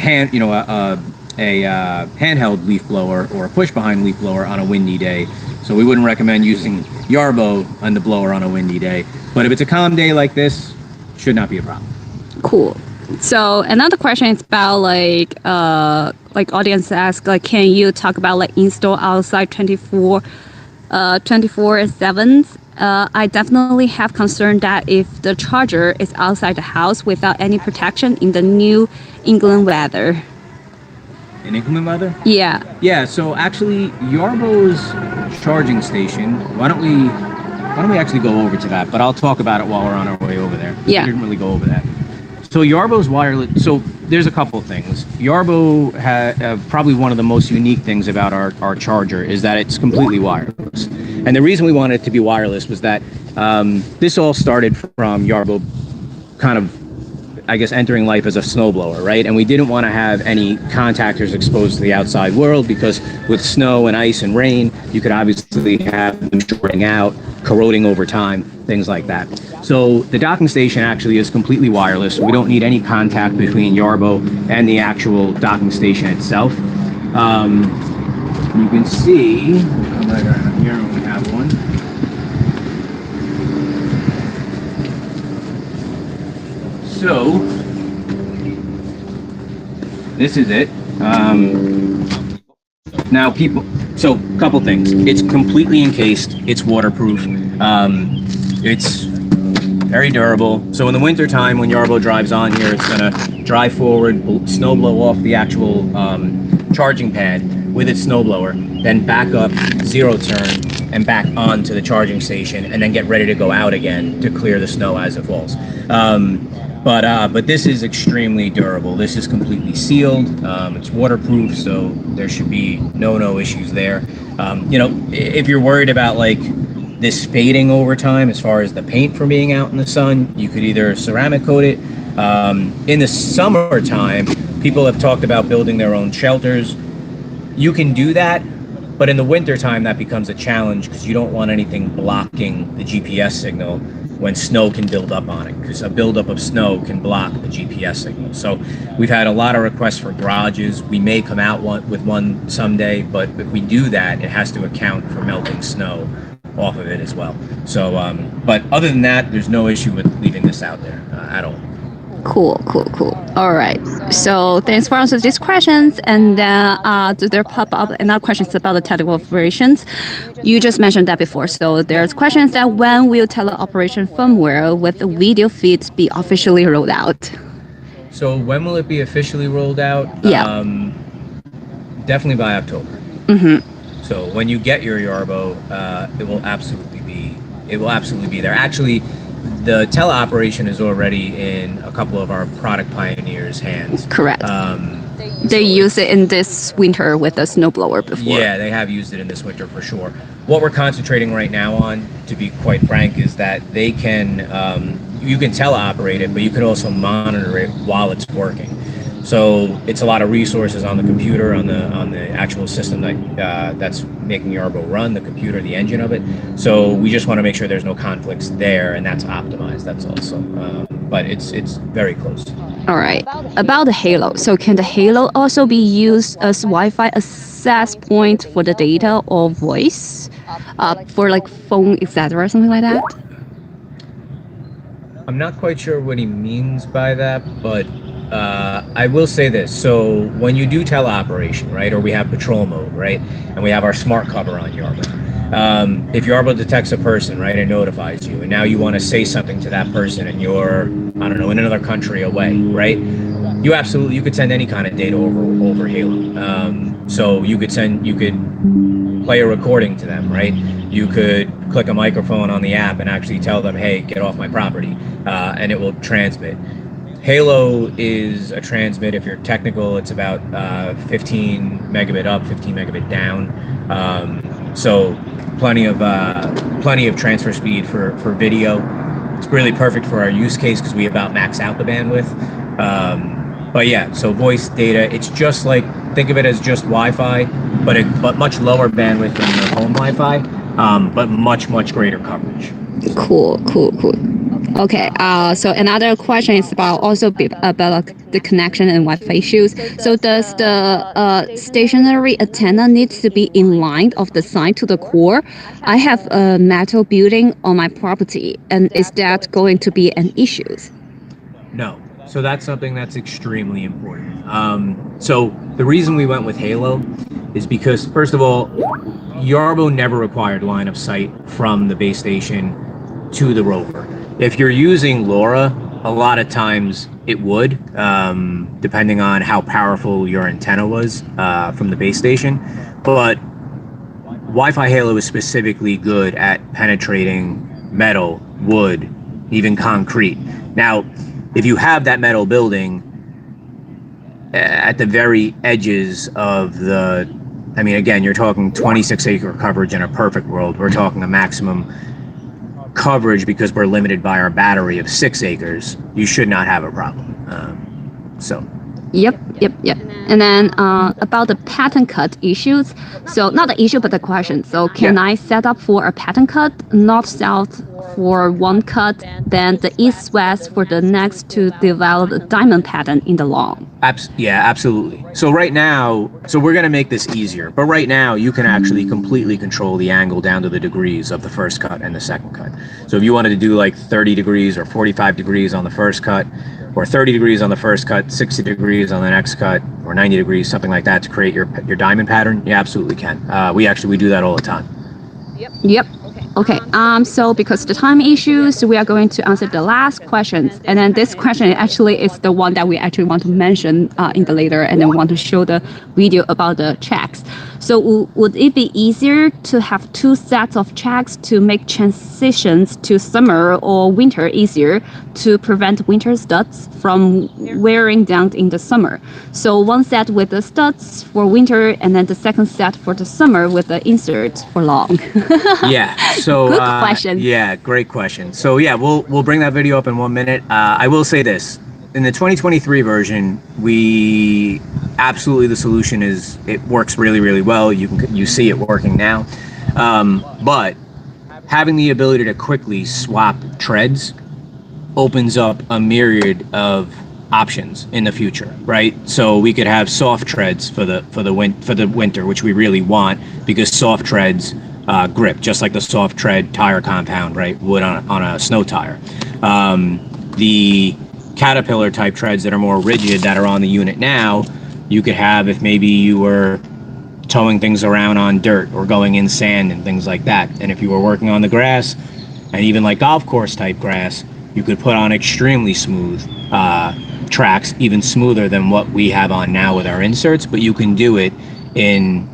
handheld leaf blower or a push behind leaf blower on a windy day. So we wouldn't recommend using Yarbo on the blower on a windy day. But if it's a calm day like this, should not be a problem. Cool. So another question is about, like audience ask, like, can you talk about, like, install outside 24/7 I definitely have concern that if the charger is outside the house without any protection in the New England weather. In inclement weather? Yeah. Yeah, so actually Yarbo's charging station, why don't we actually go over to that, but I'll talk about it while we're on our way over there. Yeah. We didn't really go over that. So Yarbo's wireless, so there's a couple of things. Yarbo probably one of the most unique things about our charger is that it's completely wireless. And the reason we wanted it to be wireless was that this all started from Yarbo kind of, I guess, entering life as a snowblower, right? And we didn't want to have any contactors exposed to the outside world because with snow and ice and rain, you could obviously have them shorting out, corroding over time, things like that. So the docking station actually is completely wireless. We don't need any contact between Yarbo and the actual docking station itself. You can see, right around here we have one. So, this is it. Now so a couple things. It's completely encased, it's waterproof, it's very durable. So in the winter time when Yarbo drives on here, it's gonna drive forward, snow blow off the actual charging pad with its snowblower, then back up, zero turn, and back onto the charging station, and then get ready to go out again to clear the snow as it falls. But this is extremely durable. This is completely sealed. It's waterproof, so there should be no issues there. You know, if you're worried about like this fading over time as far as the paint from being out in the sun, you could either ceramic coat it. In the summertime, people have talked about building their own shelters. You can do that, but in the wintertime, that becomes a challenge because you don't want anything blocking the GPS signal when snow can build up on it, because a buildup of snow can block the GPS signal. So we've had a lot of requests for garages. We may come out with one someday, but if we do that, it has to account for melting snow off of it as well. So, but other than that, there's no issue with leaving this out there at all. Cool. All right. So thanks for answering these questions. And then do there pop up another questions about the technical operations? You just mentioned that before. So there's questions that when will teleoperation firmware with the video feeds be officially rolled out? So when will it be officially rolled out? Yeah. Definitely by October. Mm-hmm. So when you get your Yarbo, it will absolutely be there. Actually, the teleoperation is already in a couple of our product pioneers' hands. Correct. They use it in this winter with a snowblower before. Yeah, they have used it in this winter for sure. What we're concentrating right now on, to be quite frank, is that they can, you can teleoperate it, but you can also monitor it while it's working. So it's a lot of resources on the computer, on the actual system that's making Yarbo run, the computer, the engine of it. So we just want to make sure there's no conflicts there, and that's optimized. That's also, but it's very close. All right. About the Halo. So can the Halo also be used as Wi-Fi access point for the data or voice, for like phone, etc., something like that? I'm not quite sure what he means by that, but I will say this. So when you do teleoperation, right, or we have patrol mode, right, and we have our smart cover on Yarbo, if Yarbo detects a person, right, and notifies you, and now you want to say something to that person and you're, I don't know, in another country away, right, you could send any kind of data over Halo. So you could play a recording to them, right? You could click a microphone on the app and actually tell them, hey, get off my property, and it will transmit. Halo is a transmit. If you're technical, it's about 15 megabit up, 15 megabit down. So plenty of transfer speed for video. It's really perfect for our use case because we about max out the bandwidth. But yeah, so voice data, it's just like, think of it as just Wi-Fi, but much lower bandwidth than your home Wi-Fi, but much greater coverage. Cool. Okay. So another question is about the connection and Wi-Fi issues. So does the stationary antenna needs to be in line of the sign to the core? I have a metal building on my property, and is that going to be an issue? No. So that's something that's extremely important. So the reason we went with Halo is because, first of all, Yarbo never required line of sight from the base station to the rover. If you're using LoRa, a lot of times it would, depending on how powerful your antenna was from the base station. But Wi-Fi Halo is specifically good at penetrating metal, wood, even concrete. Now, if you have that metal building at the very edges of the, I mean, again, you're talking 26-acre coverage in a perfect world. We're talking a maximum coverage because we're limited by our battery of 6 acres. You should not have a problem. Yep. And then about the pattern cut issues. So not the issue, but the question. So can I set up for a pattern cut, north-south for one cut, then the east-west for the next to develop the diamond pattern in the long? Yeah, absolutely. So right now, we're going to make this easier. But right now, you can actually completely control the angle down to the degrees of the first cut and the second cut. So if you wanted to do like 30 degrees or 45 degrees on the first cut, or 30 degrees on the first cut, 60 degrees on the next cut, or 90 degrees, something like that, to create your diamond pattern, you absolutely can. We do that all the time. Yep. Okay. So because the time issues, we are going to answer the last questions, and then this question actually is the one that we actually want to mention in the later, and then we want to show the video about the checks. So would it be easier to have 2 sets of checks to make transitions to summer or winter easier to prevent winter studs from wearing down in the summer? So one set with the studs for winter, and then the second set for the summer with the insert for long. Yeah. So good question. Yeah, great question. So yeah, we'll bring that video up in 1 minute. I will say this: in the 2023 version, the solution is it works really well. You see it working now, but having the ability to quickly swap treads opens up a myriad of options in the future, right? So we could have soft treads for the winter, which we really want, because soft treads grip just like the soft tread tire compound, right, would on a snow tire. The Caterpillar type treads that are more rigid that are on the unit now, you could have if maybe you were towing things around on dirt or going in sand and things like that. And if you were working on the grass, and even like golf course type grass, you could put on extremely smooth tracks, even smoother than what we have on now with our inserts, but you can do it in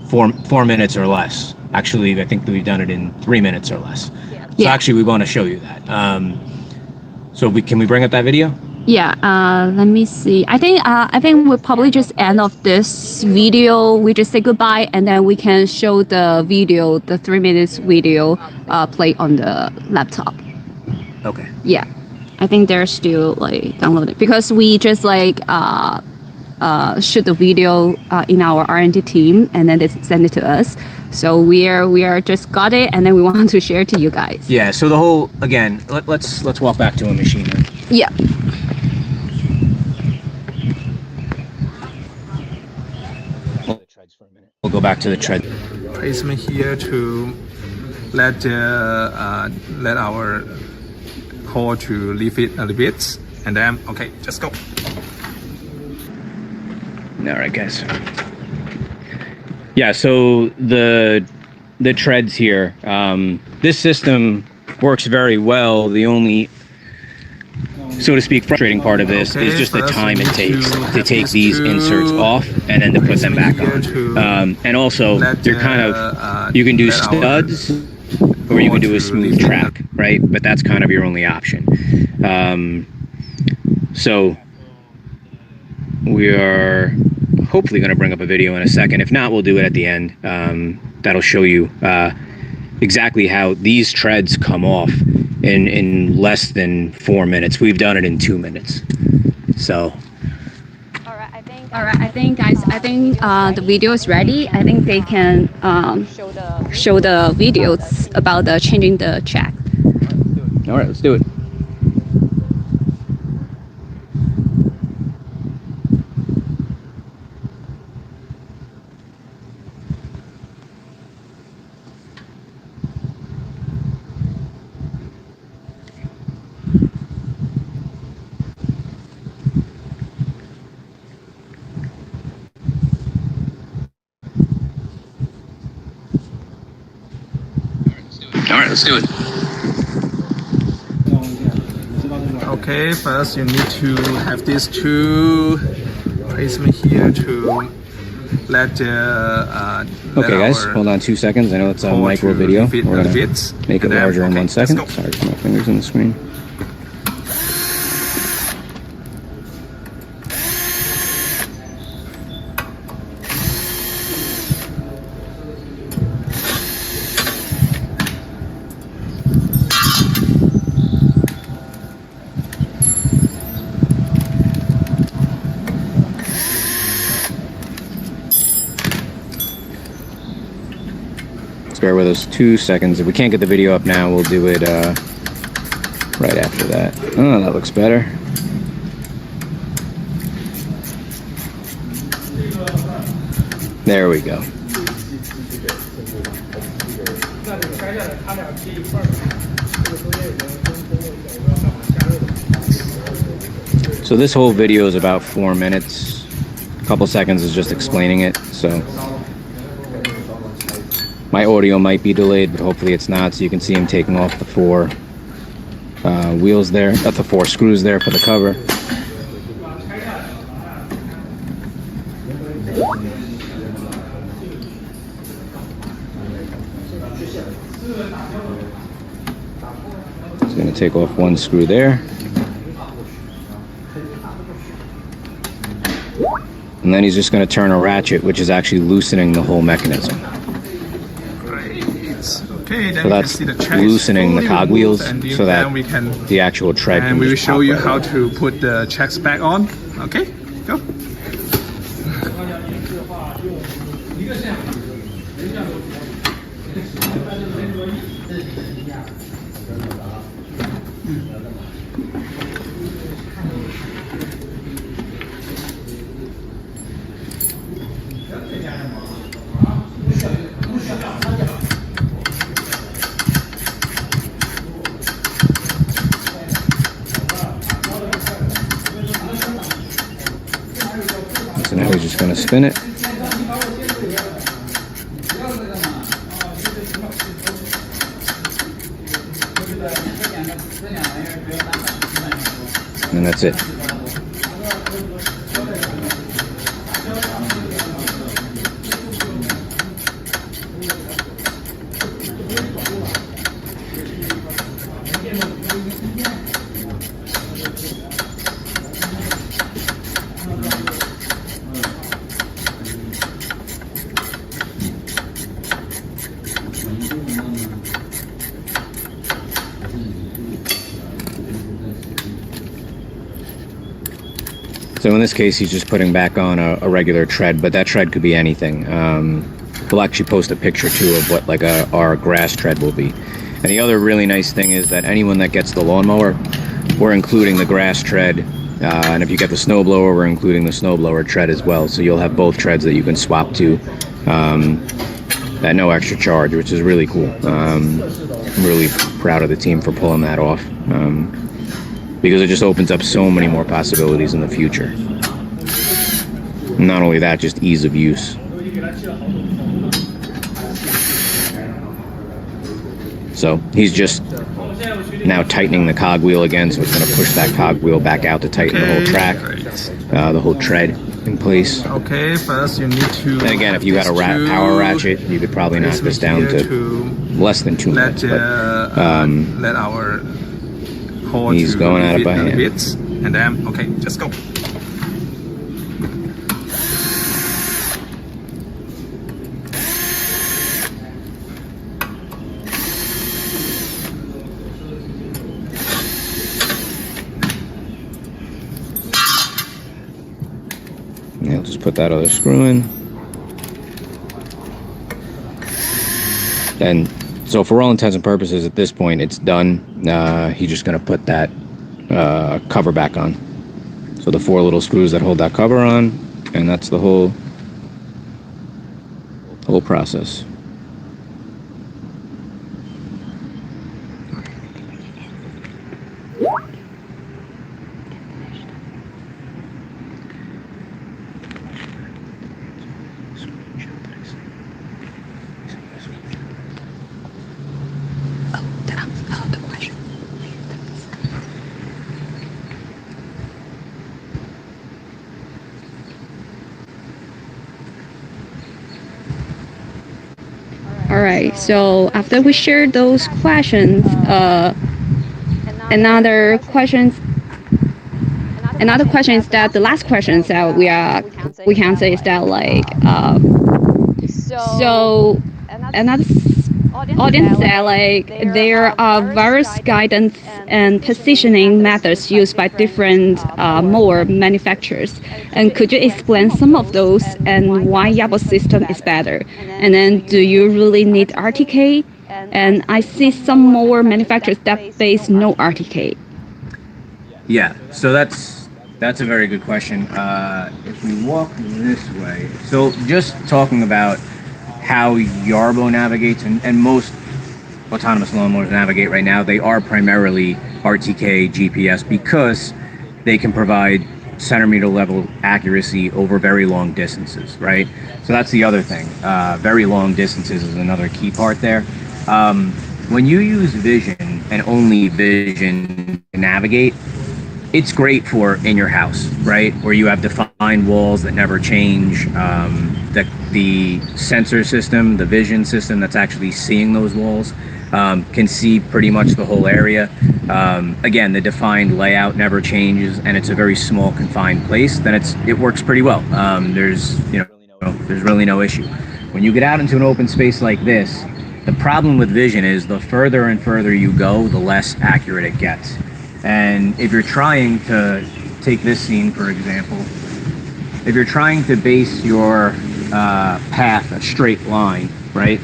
4 minutes or less. Actually, I think we've done it in 3 minutes or less. So actually, we want to show you that. Can we bring up that video? Yeah, let me see. I think we'll probably just end of this video. We just say goodbye, and then we can show the video, the 3 minutes video, play on the laptop. Okay. Yeah, I think they're still like downloaded because we just like shoot the video in our R&D team, and then they send it to us. So we are just got it, and then we want to share to you guys. Yeah. So the whole again, let's walk back to a machine. Yeah. We'll go back to the tread. Placement here to let our core to lift it a little bit, and then okay, just go. All right, guys. Yeah, so the treads here, this system works very well. The only, so to speak, frustrating part of this is just the time it takes to take these inserts off and then to put them back on. And also, you're kind of, you can do studs or you can do a smooth track, right? But that's kind of your only option. So we are hopefully going to bring up a video in a second. If not, we'll do it at the end. That'll show you exactly how these treads come off in less than 4 minutes. We've done it in 2 minutes. So. All right, I think guys, the video is ready. I think they can show the videos about the changing the track. All right, let's do it. All right, let's do it. Okay, first you need to have these two placement here to let Okay, guys, hold on 2 seconds. I know it's a micro video. We're gonna make it larger in 1 second. Sorry for my fingers on the screen. Bear with us 2 seconds. If we can't get the video up now, we'll do it right after that. Oh, that looks better. There we go. So this whole video is about 4 minutes. A couple seconds is just explaining it. So my audio might be delayed, but hopefully it's not, so you can see him taking off the 4 wheels there, the 4 screws there for the cover. He's going to take off 1 screw there. And then he's just going to turn a ratchet, which is actually loosening the whole mechanism. Okay, then so that's loosening the cogwheels so that the actual tread and we will show you how to put the checks back on. Okay, go. So now we're just going to spin it. And that's it. So in this case, he's just putting back on a regular tread, but that tread could be anything. We'll actually post a picture too of what like our grass tread will be. And the other really nice thing is that anyone that gets the lawnmower, we're including the grass tread. And if you get the snowblower, we're including the snowblower tread as well. So you'll have both treads that you can swap to at no extra charge, which is really cool. I'm really proud of the team for pulling that off. Because it just opens up so many more possibilities in the future. Not only that, just ease of use. So he's just now tightening the cogwheel again, so it's going to push that cogwheel back out to tighten the whole track, the whole tread in place. Okay, first you need to. And again, if you got a power ratchet, you could probably knock this down to less than 2 minutes. But, let our he's going at it by hand. And then, okay, just go. Yeah, I'll just put that other screw in. And so for all intents and purposes, at this point, it's done. He's just going to put that cover back on. So the 4 little screws that hold that cover on, and that's the whole process. right. So after we share those questions, another question is that the last questions that we can say is that like so another audience said like there are various guidance and positioning methods used by different mower manufacturers, and could you explain some of those and why Yarbo system is better? And then do you really need RTK? And I see some mower manufacturers that base no RTK. Yeah, so that's a very good question. If we walk this way, so just talking about how Yarbo navigates and most autonomous lawnmowers navigate right now, they are primarily RTK GPS because they can provide centimeter level accuracy over very long distances, right? So that's the other thing. Very long distances is another key part there. When you use vision and only vision to navigate, it's great for in your house, right? Where you have defined walls that never change. The sensor system, the vision system that's actually seeing those walls, can see pretty much the whole area. Again, the defined layout never changes, and it's a very small confined place. Then it works pretty well. There's really no issue. When you get out into an open space like this, the problem with vision is the further and further you go, the less accurate it gets. And if you're trying to take this scene, for example, if you're trying to base your path a straight line, right,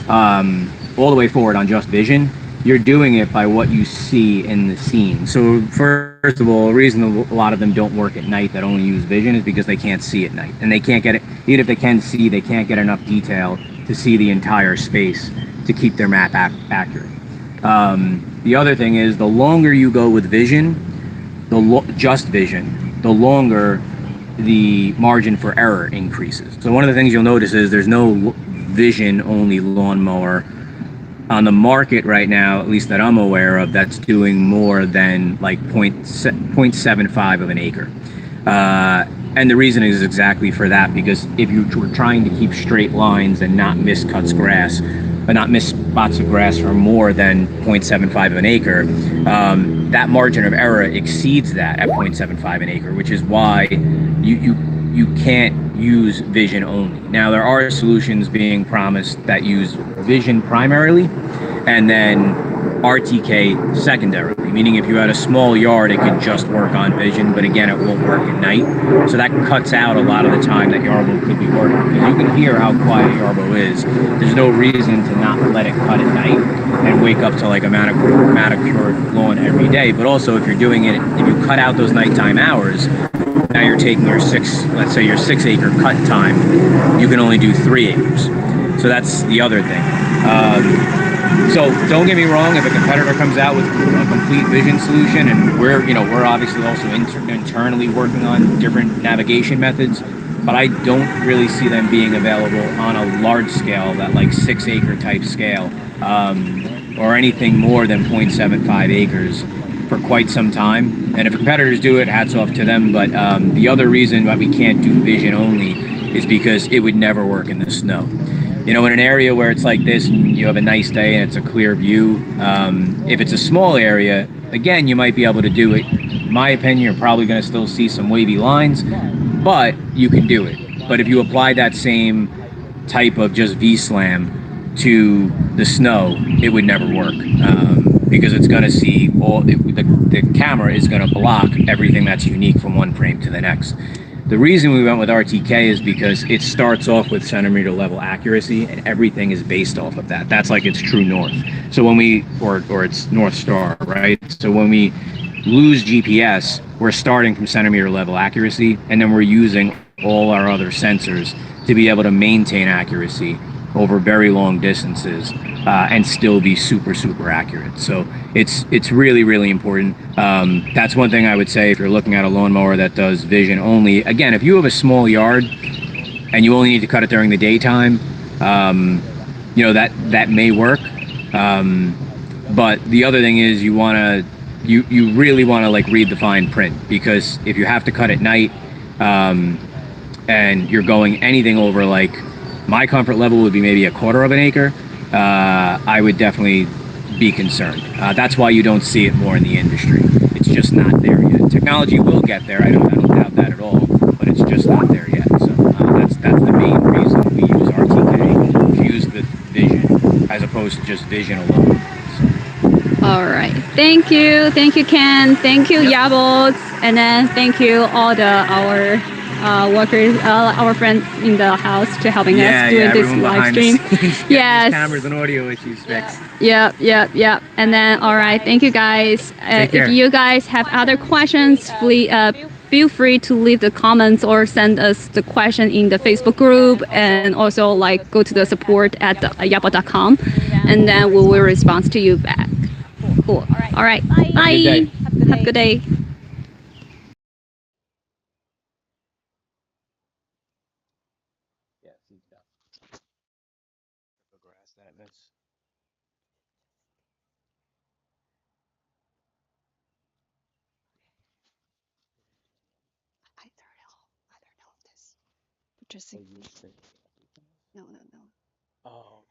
all the way forward on just vision, you're doing it by what you see in the scene. So first of all, the reason a lot of them don't work at night that only use vision is because they can't see at night. And they can't get it, even if they can see, they can't get enough detail to see the entire space to keep their map accurate. The other thing is the longer you go with vision, just vision, the longer the margin for error increases. So one of the things you'll notice is there's no vision only lawnmower on the market right now, at least that I'm aware of, that's doing more than like 0.75 of an acre. And the reason is exactly for that, because if you were trying to keep straight lines and not miss cuts grass, but not miss spots of grass for more than 0.75 of an acre, that margin of error exceeds that at 0.75 an acre, which is why you can't use vision only. Now, there are solutions being promised that use vision primarily and then RTK secondarily, meaning if you had a small yard, it could just work on vision, but again, it won't work at night. So that cuts out a lot of the time that Yarbo could be working. Because you can hear how quiet Yarbo is. There's no reason to not let it cut at night and wake up to like a manicured lawn every day. But also, if you're doing it, if you cut out those nighttime hours, now you're taking your 6 acre cut time, you can only do 3 acres. So that's the other thing. So don't get me wrong, if a competitor comes out with a complete vision solution, and we're obviously also internally working on different navigation methods, but I don't really see them being available on a large scale, that like 6 acre type scale, or anything more than 0.75 acres for quite some time. And if competitors do it, hats off to them. But the other reason why we can't do vision only is because it would never work in the snow. In an area where it's like this and you have a nice day and it's a clear view, if it's a small area, again, you might be able to do it. In my opinion, you're probably going to still see some wavy lines, but you can do it. But if you apply that same type of just V-slam to the snow, it would never work, because it's going to see the camera is going to block everything that's unique from one frame to the next. The reason we went with RTK is because it starts off with centimeter level accuracy, and everything is based off of that. That's like its true north. So when or its North Star, right? So when we lose GPS, we're starting from centimeter level accuracy, and then we're using all our other sensors to be able to maintain accuracy over very long distances, and still be super accurate. So it's really important. That's one thing I would say if you're looking at a lawnmower that does vision only. Again, if you have a small yard and you only need to cut it during the daytime, that may work. But the other thing is you really want to like read the fine print, because if you have to cut at night, and you're going anything over, like my comfort level would be maybe 1/4 of an acre. I would definitely be concerned. That's why you don't see it more in the industry. It's just not there yet. Technology will get there. I don't doubt that at all, but it's just not there yet. So that's the main reason we use RTK, to use the vision as opposed to just vision alone. So. All right. Thank you, Ken. Thank you, Yarbo, and then thank you all our workers, our friends in the house to helping us doing this live stream. Yes. Cameras and audio issues fixed. Yep. And then, all right. Thank you guys. If you guys have other questions, please feel free to leave the comments or send us the question in the Facebook group, and also like go to the support at yarbo.com, and then we will respond to you back. Cool. All right. Bye. Have a good day. Yeah, see that. Grass that miss. I don't know if this. Just no. Oh.